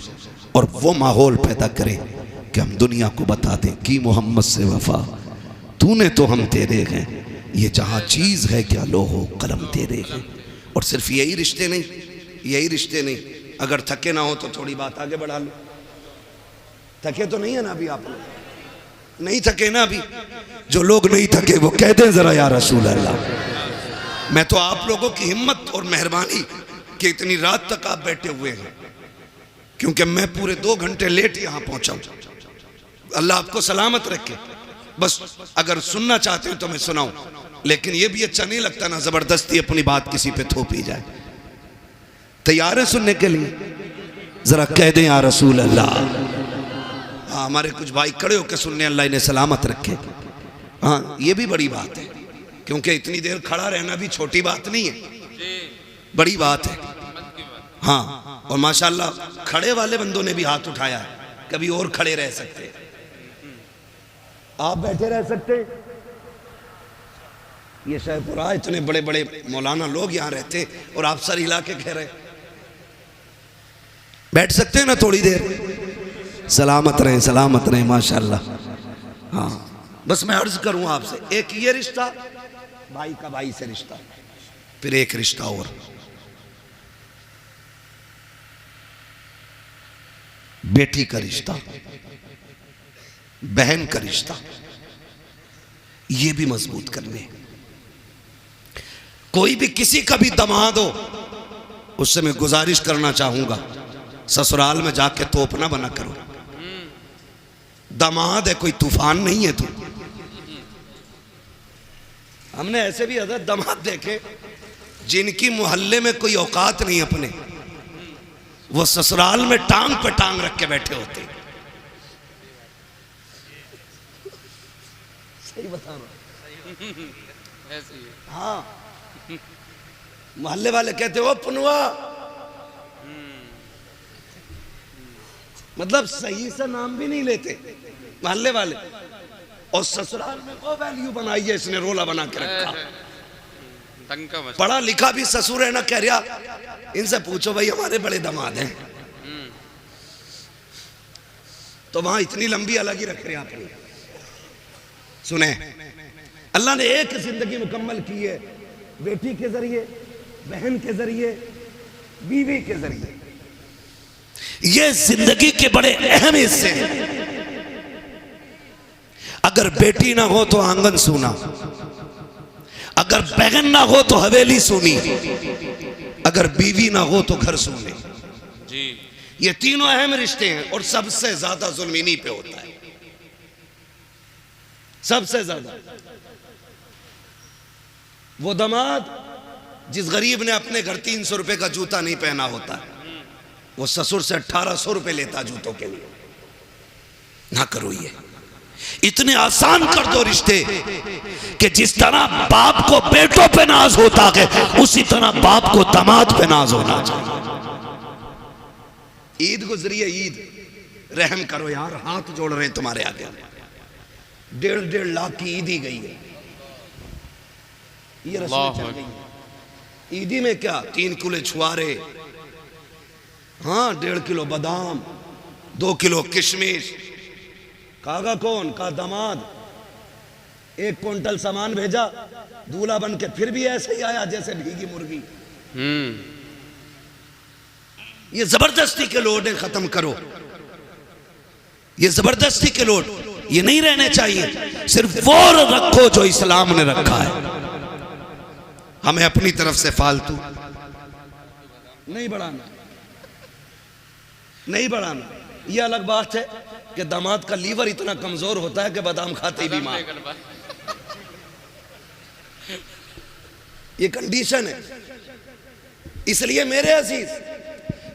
Speaker 1: और वो माहौल पैदा करें कि हम दुनिया को बता दें कि मोहम्मद से वफा तूने तो हम तेरे हैं, ये जहाँ चीज़ है क्या लोहो कलम तेरे हैं। और सिर्फ यही रिश्ते नहीं, यही रिश्ते नहीं, अगर थके ना हो तो थोड़ी बात आगे बढ़ा लो। थके तो नहीं है ना अभी, आप लोग नहीं थके ना अभी। जो लोग नहीं थके वो कह दें जरा या रसूल अल्लाह। मैं तो आप लोगों की हिम्मत और मेहरबानी कि इतनी रात तक आप बैठे हुए हैं, क्योंकि मैं पूरे 2 घंटे लेट यहाँ पहुंचा हूं। अल्लाह आपको सलामत रखे। बस अगर सुनना चाहते हो तो मैं सुनाऊं, लेकिन ये भी अच्छा नहीं लगता ना जबरदस्ती अपनी बात किसी पे थोपी जाए। तैयार है सुनने के लिए? जरा कह दें या रसूल अल्लाह। हाँ, हमारे कुछ भाई खड़े होकर सुनने, अल्लाह इन्हें सलामत रखे। हाँ, ये भी बड़ी बात है, क्योंकि इतनी देर खड़ा रहना भी छोटी बात नहीं है, बड़ी बात है। हाँ, और माशाल्लाह खड़े वाले बंदों ने भी हाथ उठाया है, कभी और खड़े रह सकते, आप बैठे रह सकते। ये शाहपुरा इतने बड़े बड़े मौलाना लोग यहाँ रहते और आप सर हिला के कह रहे बैठ सकते हैं ना थोड़ी देर। सलामत रहें माशाल्लाह। हाँ, बस मैं अर्ज करूं आपसे, एक ये रिश्ता भाई का भाई से रिश्ता, फिर एक रिश्ता और बेटी का रिश्ता, बहन का रिश्ता, ये भी मजबूत करने। कोई भी किसी का भी दामाद हो, उससे मैं गुजारिश करना चाहूंगा, ससुराल में जाके तोप ना बना करो। दामाद है, कोई तूफान नहीं है तू। हमने ऐसे भी हज़रत दामाद देखे जिनकी मोहल्ले में कोई औकात नहीं अपने, वो ससुराल में टांग पे टांग रख के बैठे होते। सही बता रहा हूं। हाँ, मोहल्ले वाले कहते हो पुनवा, मतलब सही से नाम भी नहीं लेते मोहल्ले वाले, और ससुराल में वो वैल्यू बनाई है इसने, रोला बना के रखा। पढ़ा लिखा भी ससुर है ना, कह रहा इनसे पूछो भाई हमारे बड़े दामाद हैं, तो वहां इतनी लंबी अलग ही रख रहे अपनी। सुने, अल्लाह ने एक जिंदगी मुकम्मल की है, बेटी के जरिए, बहन के जरिए, बीवी के जरिए। ये जिंदगी के बड़े अहम हिस्से हैं। अगर बेटी ना हो तो आंगन सूना, अगर बहन ना हो तो हवेली सूनी, अगर बीवी ना हो तो घर सूने जी। ये तीनों अहम रिश्ते हैं और सबसे ज्यादा जुल्म इन्हीं पे होता है, सबसे ज्यादा। वो दामाद जिस गरीब ने अपने घर 300 रुपए का जूता नहीं पहना होता, वो ससुर से 1800 रुपए लेता जूतों के लिए। ना करो ये, इतने आसान कर दो रिश्ते कि जिस तरह बाप को बेटों पे नाज होता है, उसी तरह बाप को दामाद पे नाज होना चाहिए। ईद गुजरी है, ईद, रहम करो यार, हाथ जोड़ रहे हैं तुम्हारे आगे। 1.5 लाख की ईद ही गई है, ये रस्में चल गई है। ईदी में क्या 3 किलो छुआरे, हाँ 1.5 किलो बादाम, 2 किलो किशमिश। कागा कौन का दामाद 1 क्विंटल सामान भेजा, दूल्हा बन के फिर भी ऐसे ही आया जैसे भीगी मुर्गी। ये जबरदस्ती के लोड खत्म करो, ये जबरदस्ती के लोड ये नहीं रहने चाहिए। सिर्फ वो रखो जो इस्लाम ने रखा है। हमें अपनी तरफ से फालतू नहीं बढ़ाना, नहीं बढ़ाना। यह अलग बात है कि दामाद का लीवर इतना कमजोर होता है कि बादाम खाते ही बीमार। ये कंडीशन है। इसलिए मेरे अजीज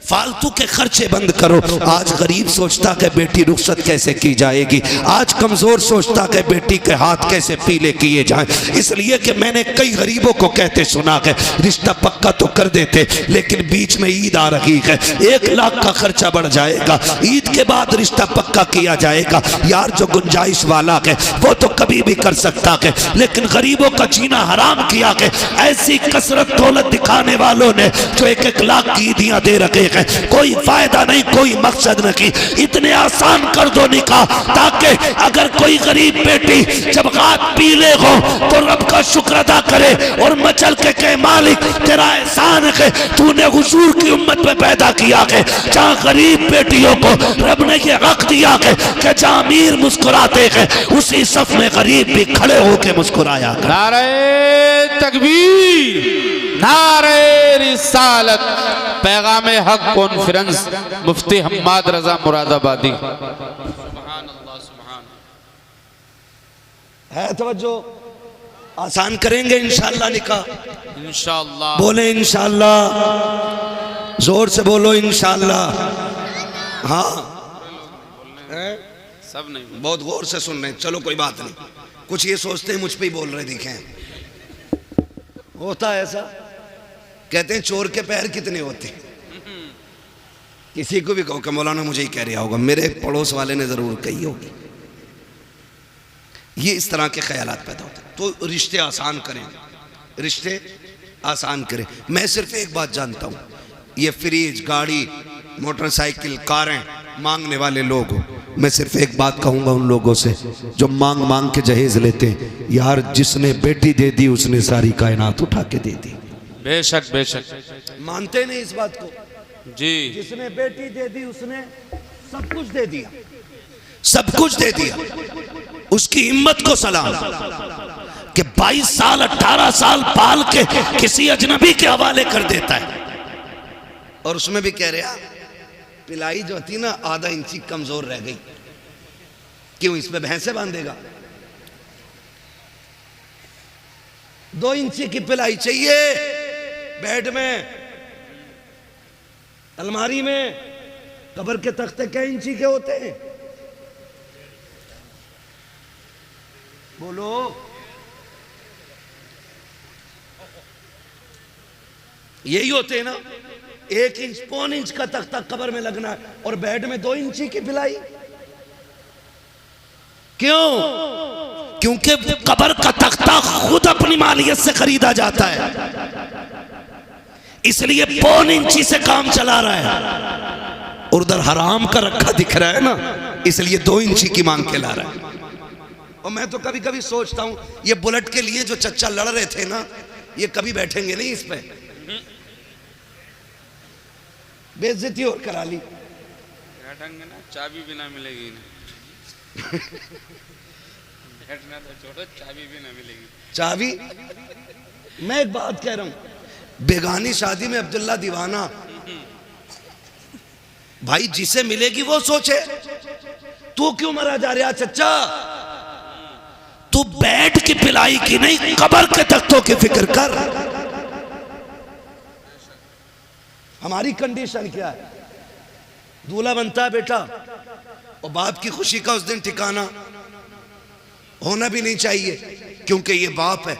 Speaker 1: फालतू के खर्चे बंद करो। आज गरीब सोचता कि बेटी रुखसत कैसे की जाएगी, आज कमजोर सोचता कि बेटी के हाथ कैसे पीले किए जाएं। इसलिए कि मैंने कई गरीबों को कहते सुना कि रिश्ता पक्का तो कर देते, लेकिन बीच में ईद आ रही है, 1 लाख का खर्चा बढ़ जाएगा, ईद के बाद रिश्ता पक्का किया जाएगा। यार जो गुंजाइश वाला है वो तो कभी भी कर सकता है, लेकिन गरीबों का जीना हराम किया है ऐसी कसरत दौलत दिखाने वालों ने जो 1-1 लाख की ईदियां दे रखे। कोई फायदा नहीं, कोई मकसद नहीं। इतने आसान कर दो निकाह, ताकि अगर कोई गरीब बेटी जब हाथ पीले हो तो रब का शुक्र अदा करे और मचल के कहे मालिक तेरा एहसान है, तूने हुजूर की उम्मत में पैदा किया है जहाँ गरीब बेटियों को रब ने ये हक दिया है कि जहाँ अमीर मुस्कुराते हैं उसी सफ में गरीब भी खड़े होकर मुस्कुराया।
Speaker 2: नारे तकबीर, नारे रिसालत, पैगाम हक कॉन्फ्रेंस, मुफ्ती हम्माद रजा मुरादाबादी।
Speaker 1: है तवज्जो, आसान करेंगे इंशाअल्लाह निकाह,
Speaker 2: इंशाअल्लाह।
Speaker 1: बोले इंशाअल्लाह, जोर से बोलो इंशाअल्लाह। हाँ
Speaker 2: सब नहीं,
Speaker 1: बहुत गौर से सुन रहे हैं, चलो कोई बात नहीं। कुछ ये सोचते हैं मुझ पे ही बोल रहे दिखे, होता है ऐसा। कहते हैं चोर के पैर कितने होते हैं। किसी को भी कहो कि मौलाना मुझे ही कह रहा होगा, मेरे पड़ोस वाले ने जरूर कही होगी। ये इस तरह के ख्यालात पैदा होते हैं। तो रिश्ते आसान करें, रिश्ते आसान करें। मैं सिर्फ एक बात जानता हूँ, ये फ्रिज, गाड़ी, मोटरसाइकिल, कारें मांगने वाले लोग, मैं सिर्फ एक बात कहूँगा उन लोगों से जो मांग मांग के जहेज लेते हैं। यार जिसने बेटी दे दी उसने सारी कायनात उठा के दे दी।
Speaker 2: बेशक बेशक,
Speaker 1: मानते नहीं इस बात को
Speaker 2: जी।
Speaker 1: जिसने बेटी दे दी उसने सब कुछ दे दिया, सब कुछ दे दिया। उसकी हिम्मत को सलाम कि 22 साल 18 साल पाल के किसी अजनबी के हवाले कर देता है। और उसमें भी कह रहा पिलाई जो थी ना आधा इंची कमजोर रह गई, क्यों इस पे भैंसे बांधेगा? 2 इंची की पिलाई चाहिए बेड में, अलमारी में। कब्र के तख्ते क्या इंची के होते हैं? बोलो। यही होते हैं ना, 1 इंच 1.25 इंच का तख्ता कब्र में लगना है और बेड में 2 इंची की पिलाई। क्यों? क्योंकि कब्र का तख्ता खुद अपनी मालियत से खरीदा जाता है, इसलिए 1.25 इंची से काम चला रहा है। और उधर हराम का रखा दिख रहा है ना, इसलिए 2 इंची की मांग के ला रहा है। और मैं तो कभी कभी सोचता हूं ये बुलेट के लिए जो चच्चा लड़ रहे थे ना, ये कभी बैठेंगे नहीं इस पे। बेइज्जती और करा ली,
Speaker 2: बैठेंगे ना, चाबी भी ना मिलेगी ना। बैठना तो छोड़ो, चाबी भी ना मिलेगी।
Speaker 1: चाबी? मैं एक बात कह रहा हूं, बेगानी शादी में अब्दुल्ला दीवाना, भाई जिसे मिलेगी वो सोचे। तू क्यों मरा जा रहा चच्चा? तू बेड की पिलाई की नहीं, कब्र के तख्तों की फिक्र कर। हमारी कंडीशन क्या है? दूल्हा बनता है बेटा, और बाप की खुशी का उस दिन ठिकाना होना भी नहीं चाहिए, क्योंकि ये बाप है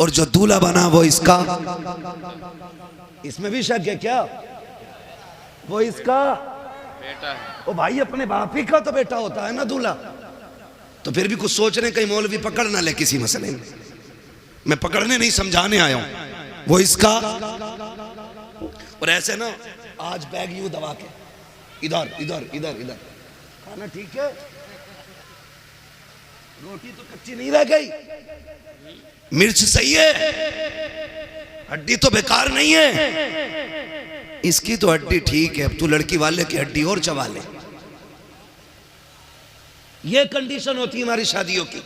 Speaker 1: और जो दूल्हा बना वो इसका। इसमें भी शक है क्या? वो इसका
Speaker 2: बेटा है।
Speaker 1: ओ भाई, अपने बाप ही का तो बेटा होता है ना दूल्हा। तो फिर भी कुछ सोच रहे, कहीं मौलवी पकड़ ना ले किसी मसले में। मैं पकड़ने नहीं, समझाने आया हूं। वो इसका। और ऐसे ना आज बैग यूं दबा के इधर इधर इधर इधर, खाना ठीक है, रोटी तो कच्ची नहीं रह गई, मिर्च सही है, हड्डी तो बेकार नहीं है, इसकी तो हड्डी ठीक है, अब तू लड़की वाले की हड्डी और चबा ले। ये कंडीशन होती है हमारी शादियों की।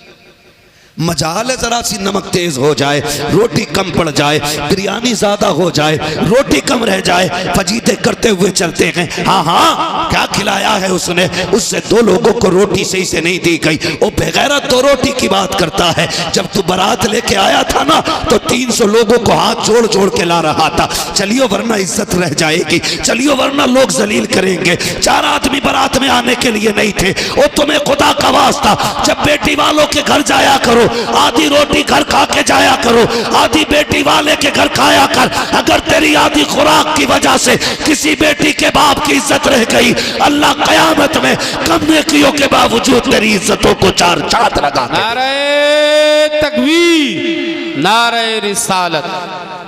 Speaker 1: मजाल है जरा सी नमक तेज हो जाए, रोटी कम पड़ जाए, बिरयानी ज्यादा हो जाए, रोटी कम रह जाए, फजीते करते हुए चलते हैं। हाँ हाँ, क्या खिलाया है उसने, उससे 2 लोगों को रोटी सही से नहीं दी गई, वो बेगैरत 2 रोटी की बात करता है। जब तू बारात लेके आया था ना तो 300 लोगों को हाथ जोड़ जोड़ के ला रहा था, चलियो वरना इज्जत रह जाएगी, चलियो वरना लोग जलील करेंगे। 4 आदमी बारात में आने के लिए नहीं थे। वो तुम्हें खुदा का वास्ता, जब बेटी वालों के घर जाया करो, आधी रोटी घर खा के जाया करो, आधी बेटी वाले के घर खाया कर। अगर तेरी आधी खुराक की वजह से किसी बेटी के बाप की इज्जत रह गई, अल्लाह कयामत में कम नेकियों के बावजूद तेरी इज्जतों को 4 चांद लगा दे।
Speaker 2: नारे तकबीर, नारे रिसालत।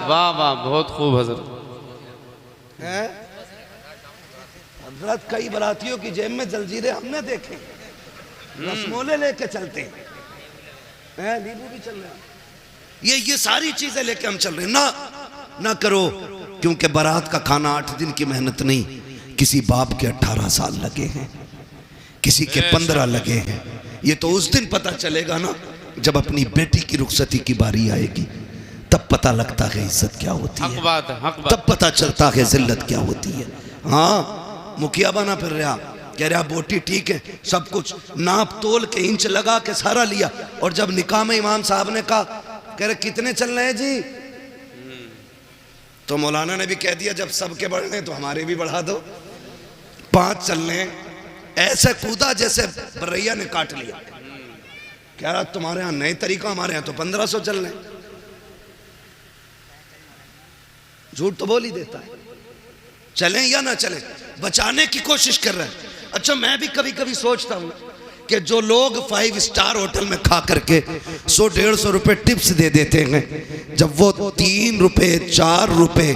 Speaker 2: वाह वाह, बहुत खूब हजरत।
Speaker 1: हजरत कई बरातियों की जेब में जलजीरे हमने देखे, रसमोले लेके चलते हैं, नींबू भी चल रहे हैं, ये सारी चीजें लेके हम चल रहे हैं। ना करो, क्योंकि बारात का खाना 8 दिन की मेहनत नहीं, किसी बाप के 18 साल लगे हैं, किसी के 15 लगे हैं। ये तो उस दिन पता चलेगा ना जब अपनी बेटी की रुखसती की बारी आएगी, तब पता लगता है इज्जत क्या होती है,
Speaker 2: हक बात है, हक बात।
Speaker 1: तब पता चलता है जिल्लत क्या होती है। हाँ, मुखिया बना फिर रहा, कह रहा बोटी ठीक है, सब कुछ नाप तोल के इंच लगा के सारा लिया, और जब निकाह में इमाम साहब ने कहा, कह रहे कितने चल रहे हैं जी, तो मौलाना ने भी कह दिया जब सबके बढ़ रहे तो हमारे भी बढ़ा दो, 5 चल रहे हैं। ऐसे कूदा जैसे बरैया ने काट लिया। कह रहा तुम्हारे यहाँ नए तरीका, हमारे यहाँ तो 1500 चल रहे हैं। झूठ तो बोल ही देता है, चलें या ना चलें, बचाने की कोशिश कर रहे हैं। अच्छा, मैं भी कभी कभी सोचता हूँ कि जो लोग 5 स्टार होटल में खा करके 100-150 रुपए टिप्स दे देते हैं, जब वो 3 रुपए 4 रुपए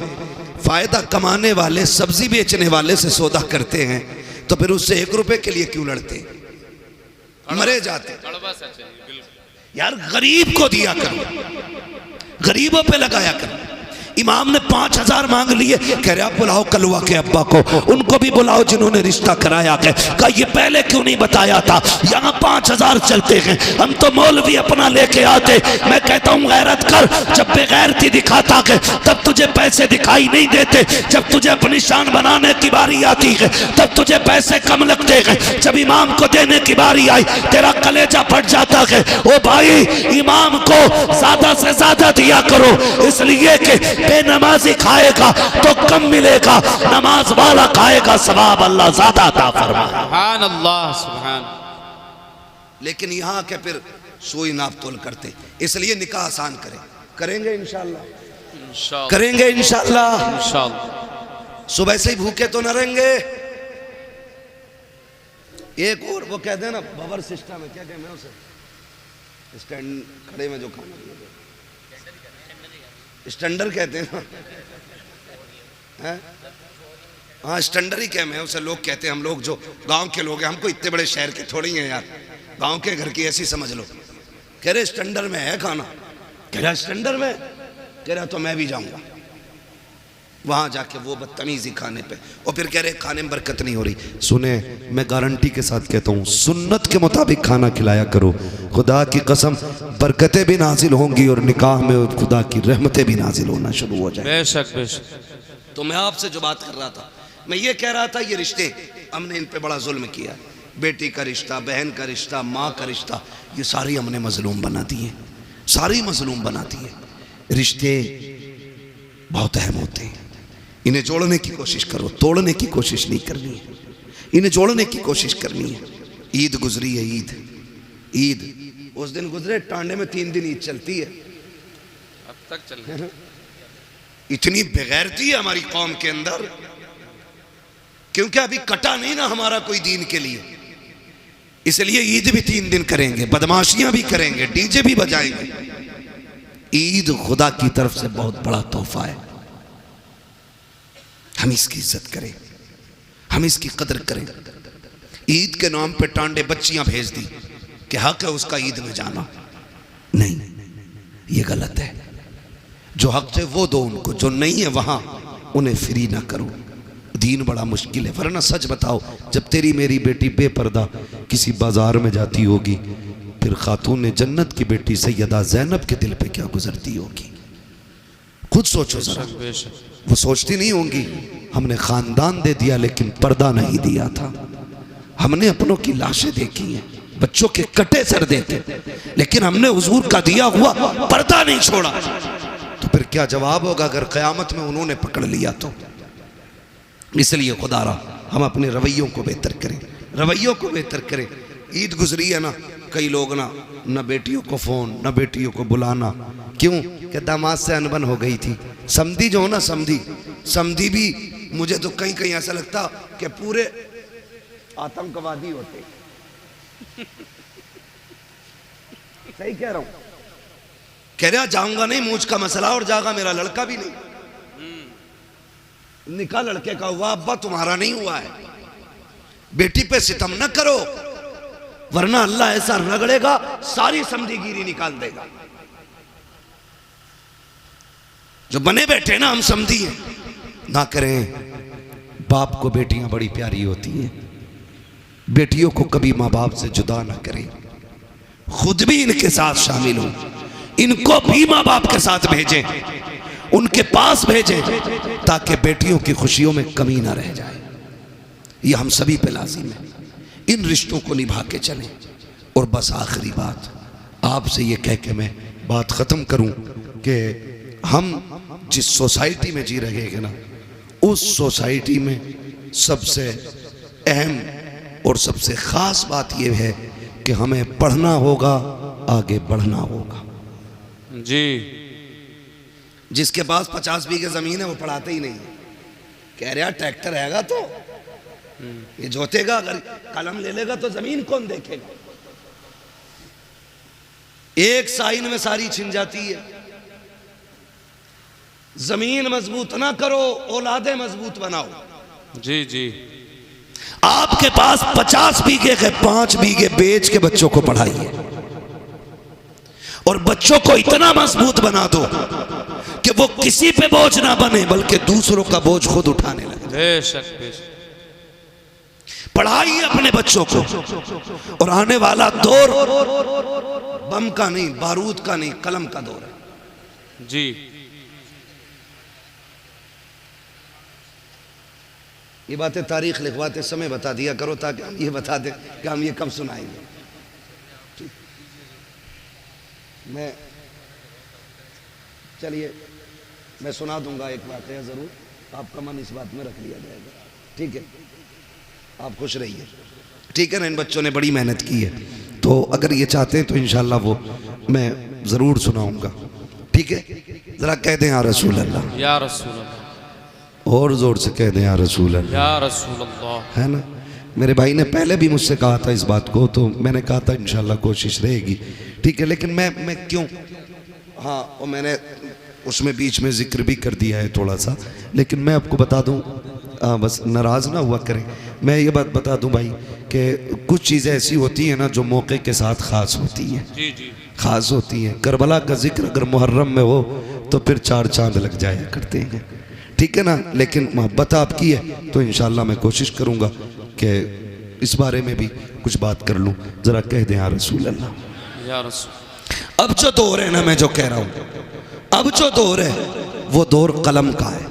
Speaker 1: फायदा कमाने वाले सब्जी बेचने वाले से सौदा करते हैं, तो फिर उससे 1 रुपए के लिए क्यों लड़ते, मरे जाते। यार गरीब को दिया करो, गरीबों पे लगाया करो। इमाम ने 5000 मांग लिए, कह रहे आप बुलाओ कलवा के अब्बा को, उनको भी बुलाओ जिन्होंने रिश्ता कराया है। कहा ये पहले क्यों नहीं बताया था, यहाँ 5000 चलते हैं, हम तो मौलवी अपना लेके आते। मैं कहता हूँ गैरत कर, जब बेगैरती दिखाता है तब तुझे पैसे दिखाई नहीं देते, जब तुझे अपनी शान बनाने की बारी आती है तब तुझे पैसे कम लगते हैं। जब इमाम को देने की बारी आई तेरा कलेजा फट जाता है। ओ भाई, इमाम को ज्यादा से ज्यादा दिया करो, इसलिए कि बेनमाजी खाएगा तो कम मिलेगा, नमाज वाला खाएगा सवाब अल्लाह ज्यादा अता फरमाए।
Speaker 2: सुभान अल्लाह, सुभान।
Speaker 1: लेकिन यहाँ के फिर सोई नाप तोल करते, इसलिए निकाह आसान करेंगे इंशाअल्लाह, करेंगे इंशाअल्लाह। सुबह से ही भूखे तो न रहेंगे। एक और वो कहते हैं ना बबर सिस्टम है, क्या कहते हैं उसे, स्टैंड खड़े में जो खाना, स्टैंडर कहते हैं ना, हाँ स्टैंडर ही कहते हैं उसे लोग कहते हैं। हम लोग जो गांव के लोग हैं, हमको इतने बड़े शहर के थोड़ी हैं यार, गांव के घर की ऐसी समझ लो। कह रहे स्टैंडर में है खाना, कह रहा स्टैंडर में, कह रहा तो मैं भी जाऊंगा वहां जाके वो बदतमीजी खाने पे, और फिर कह रहे खाने में बरकत नहीं हो रही। सुने, मैं गारंटी के साथ कहता हूँ, सुन्नत के मुताबिक खाना खिलाया करो, खुदा की कसम बरकतें भी नाजिल होंगी और निकाह में खुदा की रहमतें भी नाजिल होना शुरू हो जाए।
Speaker 2: बेशक बेशक।
Speaker 1: तो मैं आपसे जो बात कर रहा था, मैं ये कह रहा था, ये रिश्ते हमने इन पे बड़ा जुल्म किया। बेटी का रिश्ता, बहन का रिश्ता, माँ का रिश्ता, ये सारी हमने मजलूम बना दिए, सारी मजलूम बना दिए। रिश्ते बहुत अहम होते हैं, इन्हें जोड़ने की कोशिश करो, तोड़ने की कोशिश नहीं करनी है, इन्हें जोड़ने की कोशिश करनी है। ईद गुजरी है, ईद उस दिन गुजरे, टांडे में 3 दिन ईद चलती है,
Speaker 2: अब तक चल रही है।
Speaker 1: इतनी बेगैरती है हमारी कौम के अंदर, क्योंकि अभी कटा नहीं ना हमारा कोई दीन के लिए, इसलिए ईद भी 3 दिन करेंगे, बदमाशियां भी करेंगे, डीजे भी बजाएंगे। ईद खुदा की तरफ से बहुत बड़ा तोहफा है, हम इसकी इज्जत करें, हम इसकी कदर करें। ईद के नाम पे टांडे बच्चियां भेज दी कि हक है उसका ईद में जाना, नहीं, ये गलत है। जो हक है वो दो उनको, जो नहीं है वहां उन्हें फ्री ना करो। दीन बड़ा मुश्किल है, वरना सच बताओ, जब तेरी मेरी बेटी बेपर्दा किसी बाजार में जाती होगी फिर खातून जन्नत की बेटी सैयदा ज़ैनब के दिल पे क्या गुजरती होगी। खुद सोचो जरा।
Speaker 2: बेशक
Speaker 1: वो सोचती नहीं होंगी हमने खानदान दे दिया लेकिन पर्दा नहीं दिया था, हमने अपनों की लाशें देखी हैं, बच्चों के कटे सर देते लेकिन हमने हुजूर का दिया हुआ पर्दा नहीं छोड़ा। तो फिर क्या जवाब होगा अगर क़यामत में उन्होंने पकड़ लिया तो। इसलिए खुदारा हम अपने रवैयों को बेहतर करें, रवैयों को बेहतर करें। ईद गुजरी है ना, कई लोग ना बेटियों को फ़ोन ना बेटियों को बुलाना, क्यों कि दामाद से अनबन हो गई थी। समधी जो हो ना, समधी भी मुझे तो कहीं कहीं ऐसा लगता कि पूरे आतंकवादी होते। सही कह रहा हूं, कह रहा जाऊंगा नहीं, मूछ का मसला और जागा मेरा लड़का भी नहीं, निकाह लड़के का हुआ, अब्बा तुम्हारा नहीं हुआ है। बेटी पे सितम न करो वरना अल्लाह ऐसा रगड़ेगा सारी समझीगिरी निकाल देगा। जो बने बैठे ना हम समझी हैं ना करें। बाप को बेटियां बड़ी प्यारी होती हैं, बेटियों को कभी माँ बाप से जुदा ना करें, खुद भी इनके साथ शामिल हो, इनको भी माँ बाप के साथ भेजें, उनके पास भेजें ताकि बेटियों की खुशियों में कमी ना रह जाए। ये हम सभी पे लाजिम है, इन रिश्तों को निभा के चलें। और बस आखिरी बात आपसे ये कह के मैं बात ख़त्म करूं कि हम जिस सोसाइटी में जी रहे हैं ना, उस सोसाइटी में सबसे अहम और सबसे ख़ास बात यह है कि हमें पढ़ना होगा, आगे बढ़ना होगा।
Speaker 2: जी,
Speaker 1: जिसके पास 50 बीघे ज़मीन है वो पढ़ाते ही नहीं है, कह रहा ट्रैक्टर रहेगा तो ये जोतेगा, अगर कलम ले लेगा तो ज़मीन कौन देखेगा। एक साइन में सारी छिन जाती है। ज़मीन मजबूत ना करो, औलादे मजबूत बनाओ।
Speaker 2: जी जी,
Speaker 1: आपके पास 50 बीघे के 5 बीघे बेच के बच्चों को पढ़ाइए और बच्चों को इतना मजबूत बना दो कि वो किसी पे बोझ ना बने बल्कि दूसरों का बोझ खुद उठाने लगे।
Speaker 2: बेशक बेशक,
Speaker 1: पढ़ाइए अपने बच्चों को। और आने वाला दौर बम का नहीं, बारूद का नहीं, कलम का दौर है।
Speaker 2: जी,
Speaker 1: ये बातें तारीख लिखवाते समय बता दिया करो ताकि हम ये बता दें कि हम ये कब सुनाएंगे। मैं चलिए मैं सुना दूंगा एक बात है, ज़रूर आपका मन इस बात में रख लिया जाएगा, ठीक है। आप खुश रहिए, ठीक है ना। इन बच्चों ने बड़ी मेहनत की है, तो अगर ये चाहते हैं तो इंशाल्लाह वो मैं ज़रूर सुनाऊंगा, ठीक है। ज़रा कह दें या रसूल अल्लाह,
Speaker 2: या रसूल अल्लाह,
Speaker 1: और ज़ोर से कह दें या रसूल अल्लाह,
Speaker 2: या रसूल अल्लाह।
Speaker 1: है ना। मेरे भाई ने पहले भी मुझसे कहा था इस बात को, तो मैंने कहा था इंशाल्लाह कोशिश रहेगी, ठीक है। लेकिन मैं क्यों, हाँ, और मैंने उसमें बीच में जिक्र भी कर दिया है थोड़ा सा, लेकिन मैं आपको बता दूं, बस नाराज़ ना हुआ करें। मैं ये बात बता दूं भाई कि कुछ चीज़ें ऐसी होती हैं ना जो मौके के साथ ख़ास होती हैं,
Speaker 2: जी जी,
Speaker 1: ख़ास होती हैं। करबला का जिक्र अगर मुहर्रम में हो तो फिर 4 चांद लग जाया करते हैं, ठीक है ना। लेकिन मोहब्बत आपकी है तो इंशाल्लाह मैं कोशिश करूँगा कि इस बारे में भी कुछ बात कर लूँ। ज़रा कह दें या रसूल अल्लाह,
Speaker 2: या रसूल।
Speaker 1: अब जो दौर है ना, मैं जो कह रहा हूँ, अब जो दौर है वो दौर कलम का है।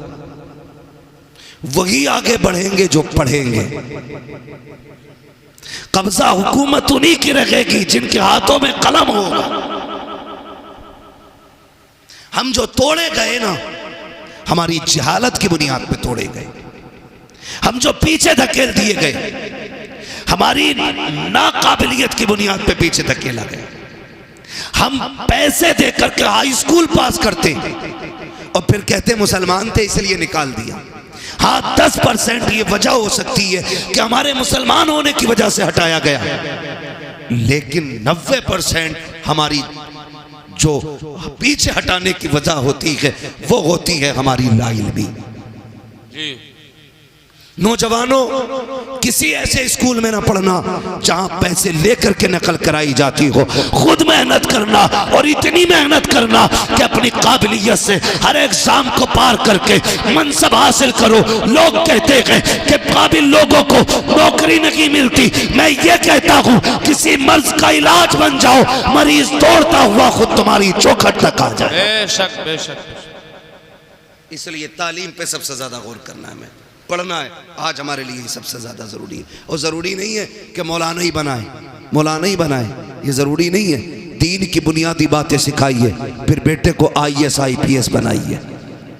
Speaker 1: वही आगे बढ़ेंगे जो पढ़ेंगे। कब्जा हुकूमत उन्हीं की रहेगी जिनके हाथों में कलम होगा। हम जो तोड़े गए ना, हमारी जहालत की बुनियाद पे तोड़े गए। हम जो पीछे धकेल दिए गए, हमारी नाकाबिलियत की बुनियाद पे पीछे धकेला गया। हम पैसे देकर के हाई स्कूल पास करते और फिर कहते मुसलमान थे इसलिए निकाल दिया। हाँ, 10% ये वजह हो सकती है कि हमारे मुसलमान होने की वजह से हटाया गया, लेकिन 90% हमारी जो पीछे हटाने की वजह होती है वो होती है हमारी लाइल्मी।
Speaker 2: जी,
Speaker 1: नौजवानों, किसी ऐसे स्कूल में ना पढ़ना जहां पैसे लेकर के नकल कराई जाती हो। खुद मेहनत करना और इतनी मेहनत करना कि अपनी काबिलियत से हर एग्जाम को पार करके मनसब हासिल करो। लोग कहते हैं कि काबिल लोगों को नौकरी नहीं मिलती, मैं ये कहता हूं किसी मर्ज का इलाज बन जाओ, मरीज दौड़ता हुआ खुद तुम्हारी चौखट तक आ जाए।
Speaker 2: बेशक बेशक।
Speaker 1: इसलिए तालीम पे सबसे ज्यादा गौर करना है, हमें पढ़ना है। आज हमारे लिए सबसे ज्यादा जरूरी है। और जरूरी नहीं है कि मौलाना ही बनाए, मौलाना ही बनाए, ये जरूरी नहीं है। दीन की बुनियादी बातें सिखाइए, फिर बेटे को IAS IPS बनाइए,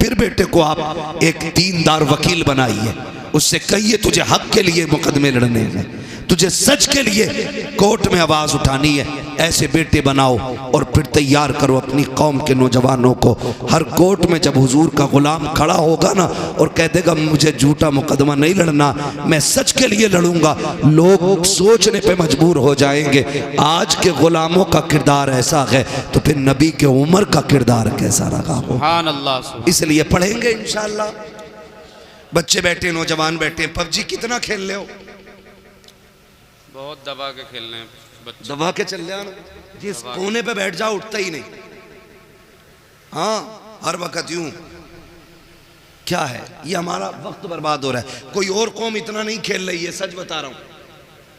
Speaker 1: फिर बेटे को आप एक दीनदार वकील बनाइए। उससे कहिए तुझे हक के लिए मुकदमे लड़ने हैं, तुझे सच के लिए कोर्ट में आवाज उठानी है। ऐसे बेटे बनाओ और फिर तैयार करो अपनी कौम के नौजवानों को। हर कोर्ट में जब हुजूर का गुलाम खड़ा होगा ना और कह देगा मुझे झूठा मुकदमा नहीं लड़ना, मैं सच के लिए लड़ूंगा, लोग सोचने पे मजबूर हो जाएंगे आज के गुलामों का किरदार ऐसा है तो फिर नबी के उमर का किरदार कैसा रहा हो।
Speaker 2: सुभान अल्लाह।
Speaker 1: इसलिए पढ़ेंगे इंशाअल्लाह। बच्चे बैठे, नौजवान बैठे, PUBG कितना खेल ले हो?
Speaker 2: बहुत दबा के खेलने हैं बच्चे,
Speaker 1: दबा के चल जाना, जिस कोने पे बैठ जाओ उठता ही नहीं। हाँ, हर वक्त यूं। क्या है ये? हमारा वक्त बर्बाद हो रहा है। कोई और कौम इतना नहीं खेल रही है, सच बता रहा हूं।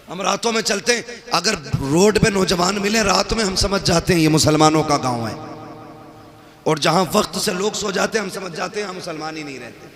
Speaker 1: हम रातों में चलते हैं, अगर रोड पे नौजवान मिले रात में हम समझ जाते हैं ये मुसलमानों का गांव है। और जहां वक्त से लोग सो जाते हैं हम समझ जाते हैं हम मुसलमान ही नहीं रहते,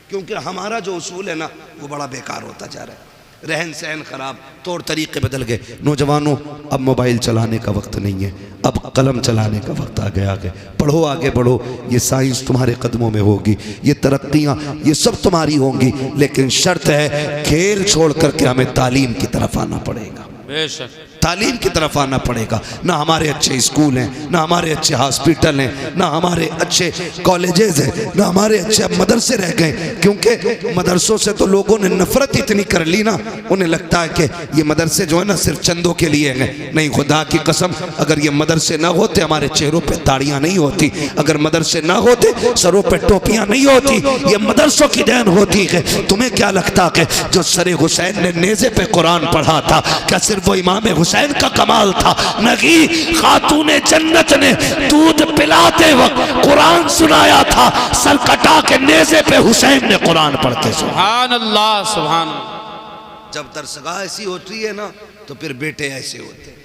Speaker 1: क्योंकि हमारा जो उसूल है ना वो बड़ा बेकार होता जा रहा है। रहन सहन खराब, तौर तरीके बदल गए। नौजवानों, अब मोबाइल चलाने का वक्त नहीं है, अब कलम चलाने का वक्त आ गया। आगे पढ़ो, आगे बढ़ो। ये साइंस तुम्हारे कदमों में होगी, ये तरक्कियां ये सब तुम्हारी होंगी, लेकिन शर्त है खेल छोड़ करके हमें तालीम की तरफ आना पड़ेगा।
Speaker 2: बेशक
Speaker 1: तालीम की तरफ आना पड़ेगा। ना हमारे अच्छे स्कूल हैं, ना हमारे अच्छे हॉस्पिटल हैं, ना हमारे अच्छे कॉलेजेस हैं, ना हमारे अच्छे मदरसे रह गए। क्योंकि मदरसों से तो लोगों ने नफरत इतनी कर ली ना, उन्हें लगता है कि ये मदरसे जो है ना सिर्फ चंदों के लिए हैं। नहीं, खुदा की कसम, अगर ये मदरसे ना होते हमारे चेहरों पे ताड़ियां नहीं होती, अगर मदरसे ना होते सरों पे टोपियां नहीं होती, ये मदरसों की देन होती है। तुम्हें क्या लगता है जो सरे हुसैन ने नेज़े पे कुरान पढ़ा था, क्या सिर्फ वो इमाम हुसैन का कमाल था? नहीं, खातूने जन्नत ने दूध पिलाते वक्त कुरान सुनाया था, सर कटा के नेज़े पे हुसैन ने कुरान पढ़ते।
Speaker 2: सुभान अल्लाह, सुभान अल्लाह।
Speaker 1: जब दरसगाह ऐसी होती है ना तो फिर बेटे ऐसे होते,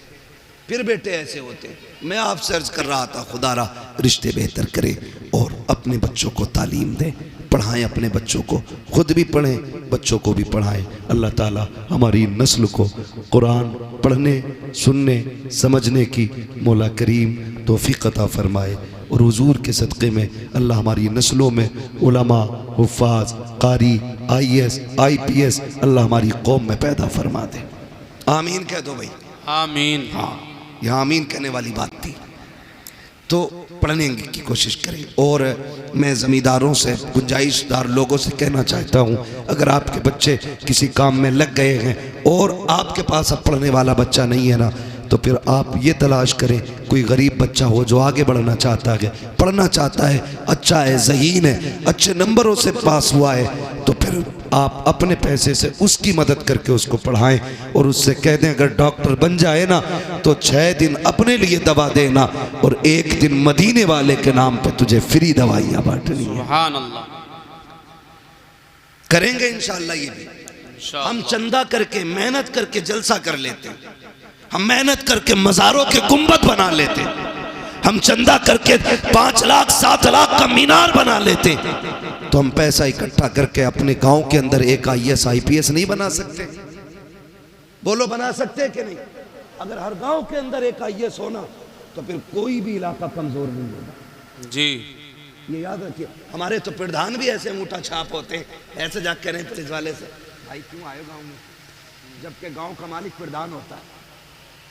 Speaker 1: फिर बेटे ऐसे होते। मैं आपसे अर्ज कर रहा था, खुदारा रिश्ते बेहतर करे और अपने बच्चों को तालीम दे, पढ़ाएं अपने बच्चों को, खुद भी पढ़ें, बच्चों को भी पढ़ाएं। अल्लाह ताला हमारी नस्ल को कुरान पढ़ने, सुनने, समझने की मौला करीम तौफीक अता फरमाए। और हुजूर के सदक़े में अल्लाह हमारी नस्लों में उलमा, हुफ़ाज़, कारी, IAS IPS अल्लाह हमारी कौम में पैदा फरमा दे। आमीन कह दो भाई।
Speaker 2: आमीन।
Speaker 1: हाँ, यह आमीन कहने वाली बात थी। तो पढ़ने की कोशिश करें। और मैं ज़मींदारों से, गुंजाइशदार लोगों से कहना चाहता हूँ, अगर आपके बच्चे किसी काम में लग गए हैं और आपके पास अब पढ़ने वाला बच्चा नहीं है ना, तो फिर आप ये तलाश करें कोई गरीब बच्चा हो जो आगे बढ़ना चाहता है, पढ़ना चाहता है, अच्छा है, ज़हीन है, अच्छे नंबरों से पास हुआ है, तो फिर आप अपने पैसे से उसकी मदद करके उसको पढ़ाएं और उससे कह दें अगर डॉक्टर बन जाए ना तो 6 दिन अपने लिए दवा देना और 1 दिन मदीने वाले के नाम पे तुझे फ्री दवाइयाँ बांटनी है।
Speaker 2: सुभान अल्लाह।
Speaker 1: करेंगे इंशाअल्लाह ये भी। हम चंदा करके, मेहनत करके जलसा कर लेते हैं, हम मेहनत करके मज़ारों के गुंबद बना लेते हैं, हम चंदा करके 5 लाख 7 लाख का मीनार बना लेते। तो हम पैसा इकट्ठा करके अपने गांव के अंदर एक IAS IPS नहीं बना सकते? बोलो, बना सकते कि नहीं? अगर हर गांव के अंदर एक IAS होना तो फिर कोई भी इलाका कमजोर नहीं होगा
Speaker 2: जी।
Speaker 1: ये याद रखिए। हमारे तो प्रधान भी ऐसे अंगूठा छाप होते हैं, ऐसे जाके कह रहे पुलिस वाले से, भाई क्यों आए गाँव में, जबकि गाँव का मालिक प्रधान होता है।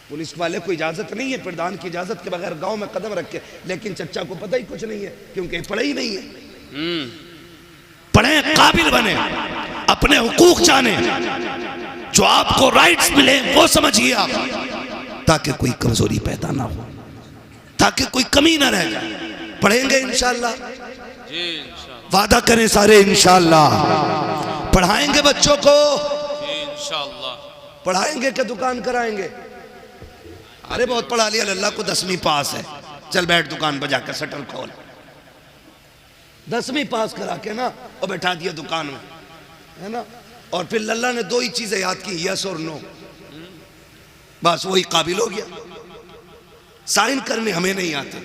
Speaker 1: पुलिस वाले को इजाजत नहीं है प्रधान की इजाजत के बगैर गांव में कदम रखे, लेकिन चच्चा को पता ही कुछ नहीं है क्योंकि पढ़े ही नहीं है। पढ़े, काबिल बने, अपने हुकूक जाने, जो आपको राइट्स मिले वो समझिए आप, ताकि कोई कमजोरी पैदा ना हो, ताकि कोई कमी ना रह जाए। पढ़ेंगे इंशाअल्लाह,
Speaker 2: जी इंशाअल्लाह।
Speaker 1: वादा करें सारे इंशाअल्लाह, पढ़ाएंगे बच्चों को,
Speaker 2: इंशाअल्लाह।
Speaker 1: पढ़ाएंगे कि दुकान कराएंगे? अरे बहुत पढ़ा लिया, अल्लाह को 10वीं पास है, चल बैठ दुकान पर जाकर शटर खोल। 10वीं पास करा के ना और बैठा दिया दुकान में, है ना। और फिर लल्ला ने 2 ही चीजें याद की, यस और नो, बस वही काबिल हो गया। साइन करने हमें नहीं आते,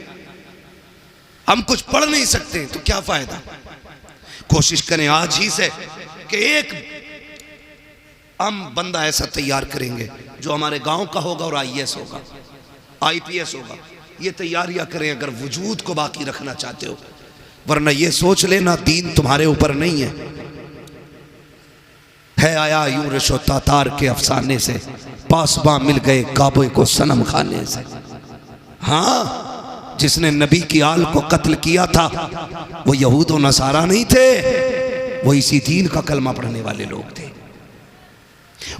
Speaker 1: हम कुछ पढ़ नहीं सकते, तो क्या फायदा। कोशिश करें आज ही से कि एक हम बंदा ऐसा तैयार करेंगे जो हमारे गांव का होगा और IAS होगा, IPS होगा। ये तैयारियां करें अगर वजूद को बाकी रखना चाहते हो, वरना ये सोच लेना दीन तुम्हारे ऊपर नहीं है आया यूं रिशो तातार के अफसाने से, पासबां मिल गए काबे को सनम खाने से। हाँ, जिसने नबी की आल को कत्ल किया था वो यहूद और नसारा नहीं थे, वो इसी दीन का कलमा पढ़ने वाले लोग थे,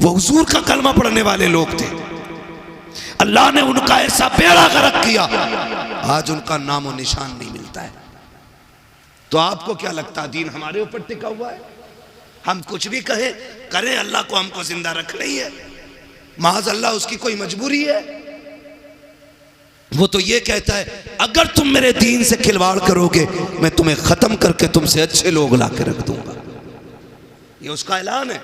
Speaker 1: वो हुजूर का कलमा पढ़ने वाले लोग थे। अल्लाह ने उनका ऐसा बेड़ा गर्क किया, आज उनका नामो निशान नहीं मिलता है। तो आपको क्या लगता है दीन हमारे ऊपर टिका हुआ है? हम कुछ भी कहें करें, अल्लाह को हमको जिंदा रखना ही है। महज अल्लाह उसकी कोई मजबूरी है? वो तो ये कहता है अगर तुम मेरे दीन से खिलवाड़ करोगे मैं तुम्हें खत्म करके तुमसे अच्छे लोग ला के रख दूंगा, ये उसका ऐलान है।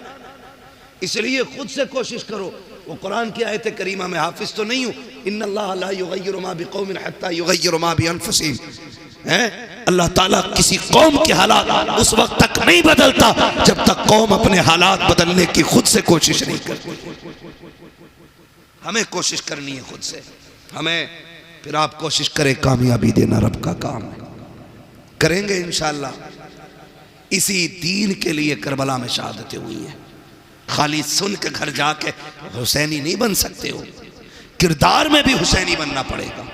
Speaker 1: इसलिए खुद से कोशिश करो। वो कुरान की आयत करीमा में हाफिज तो नहीं हूँ, इन्नल्लाह ला युगय्यिरु मा बिकौमिन हत्ता युगय्यिरु मा बिअनफुसिहिम, है अल्लाह ताला किसी कौम के हालात उस वक्त तक नहीं बदलता जब तक कौम अपने हालात बदलने की खुद से कोशिश नहीं करती। हमें कोशिश करनी है खुद से, हमें। फिर आप कोशिश करें, कामयाबी देना रब का काम है, करेंगे इंशाअल्लाह। इसी दीन के लिए करबला में शहादतें हुई है। खाली सुन के घर जाके हुसैनी नहीं बन सकते हो, किरदार में भी हुसैनी बनना पड़ेगा,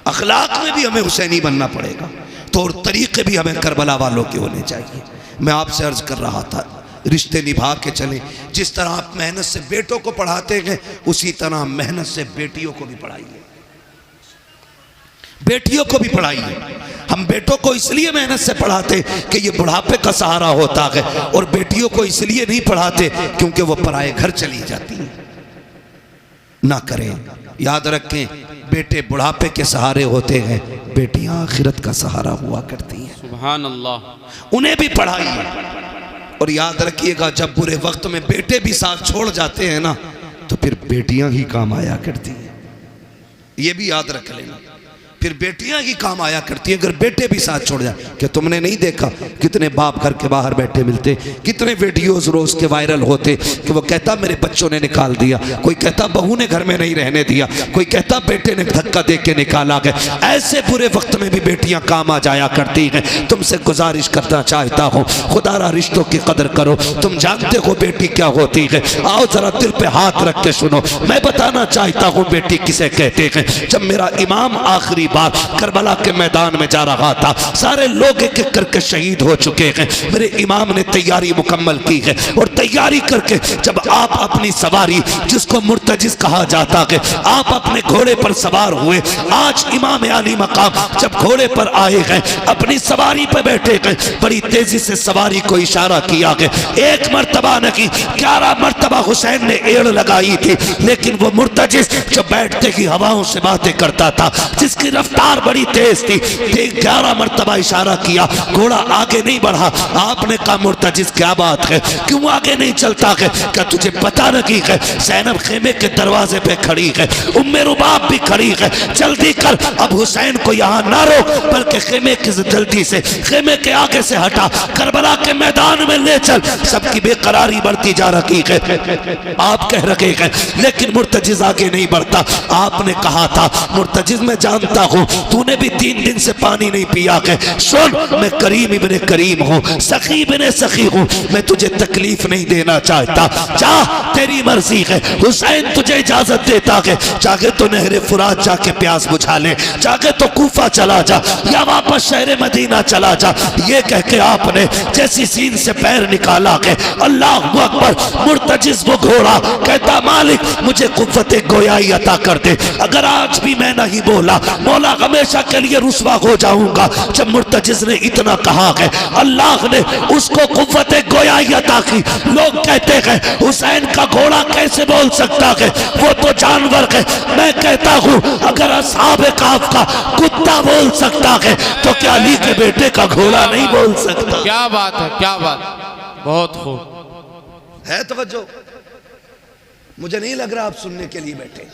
Speaker 1: अखलाक में भी हमें हुसैनी बनना पड़ेगा, तौर तरीके भी हमें करबला वालों के होने चाहिए। मैं आपसे अर्ज कर रहा था, रिश्ते निभा के चलें। जिस तरह आप मेहनत से बेटों को पढ़ाते हैं उसी तरह मेहनत से बेटियों को भी पढ़ाइए, बेटियों को भी पढ़ाइए। हम बेटों को इसलिए मेहनत से पढ़ाते कि ये बुढ़ापे का सहारा होता है, और बेटियों को इसलिए नहीं पढ़ाते क्योंकि वो पराए घर चली जाती हैं। ना करें, याद रखें, बेटे बुढ़ापे के सहारे होते हैं, बेटियां आखिरत का सहारा हुआ करती हैं।
Speaker 2: सुभान अल्लाह।
Speaker 1: उन्हें भी पढ़ाइए। और याद रखिएगा, जब बुरे वक्त में बेटे भी साथ छोड़ जाते हैं ना, तो फिर बेटियां ही काम आया करती हैं, ये भी याद रख लेना। फिर बेटियां ही काम आया करती हैं अगर बेटे भी साथ छोड़ जाए। क्या तुमने नहीं देखा कितने बाप घर के बाहर बैठे मिलते, कितने वीडियोस रोज के वायरल होते कि वो कहता मेरे बच्चों ने निकाल दिया, कोई कहता बहू ने घर में नहीं रहने दिया, कोई कहता बेटे ने धक्का दे के निकाला गया। ऐसे बुरे वक्त में भी बेटियां काम आ जाया करती हैं। तुमसे गुजारिश करना चाहता हूँ, खुदारा रिश्तों की कदर करो। तुम जानते हो बेटी क्या होती है? आओ जरा दिल पे हाथ रख के सुनो, मैं बताना चाहता हूँ बेटी किसे कहते हैं। जब मेरा इमाम आखिरी बार करबला के मैदान में जा रहा था, सारे लोग एक एक करके शहीद हो चुके हैं, मेरे इमाम ने तैयारी मुकम्मल की है। और तैयारी करके जब आप अपनी सवारी, जिसको मुर्तजिज कहा जाता है, आप अपने घोड़े पर सवार हुए। आज इमाम आली मकाम जब घोड़े पर आए हैं, अपनी सवारी पर बैठे हैं, बड़ी तेजी से सवारी को इशारा किया है। एक मर्तबा नहीं 11 मर्तबा हुसैन ने एड़ लगाई थी, लेकिन वो मुर्तजिज जो बैठते ही हवाओं से बातें करता था, जिसकी रफ्तार बड़ी तेज थी, 11 मर्तबा इशारा किया, घोड़ा आगे नहीं बढ़ा। आपने कहा मुर्तजिज क्या बात है, क्यों आगे नहीं चलता है? क्या तुझे पता नहीं है ज़ैनब खेमे के दरवाजे पे खड़ी है, उम्मे रुबाब भी खड़ी है, जल्दी कर, अब हुसैन को यहाँ ना रोक, बल्कि खेमे की जल्दी से खेमे के आगे से हटा, करबला के मैदान में ले चल। सबकी बेकरारी बढ़ती जा रही है, आप कह रहे हैं लेकिन मुर्तजिज आगे नहीं बढ़ता। आपने कहा था मुर्तजिज मैं जानता हूँ तूने भी 3 दिन से पानी नहीं पिया है, सुन मैं करीम इब्ने करीम हूँ, सखी इब्ने सखी हूँ, मैं तुझे तकलीफ नहीं देना चाहता, जा तेरी मर्जी है। हुसैन तुझे इजाजत देता है, चाहे तो नहरे फुरात जाके प्यास बुझा ले, चाहे तो कूफा चला जा या वापस शहर मदीना चला जा। ये कह के आपने जैसी सीन से पैर निकाला है, अल्लाह अकबर, मुर्तजिज वो घोड़ा कहता मालिक मुझे कुव्वत गोयाई अता कर दे। अगर आज भी मैं नहीं बोला,
Speaker 3: मौला हमेशा के लिए रुसवा हो जाऊंगा। जब मुर्तजिज ने इतना कहा है, अल्लाह ने उसको कुव्वत गोयाई अता की। लोग कहते हैं हुसैन का घोड़ा कैसे बोल सकता है, वो तो जानवर है। मैं कहता हूँ अगर असहाब काफ का कुत्ता बोल सकता है तो क्या अली के बेटे का घोड़ा नहीं बोल सकता?
Speaker 4: क्या बात है, क्या बात, बहुत खूब
Speaker 1: है तवज्जो। मुझे नहीं लग रहा आप सुनने के लिए बैठे।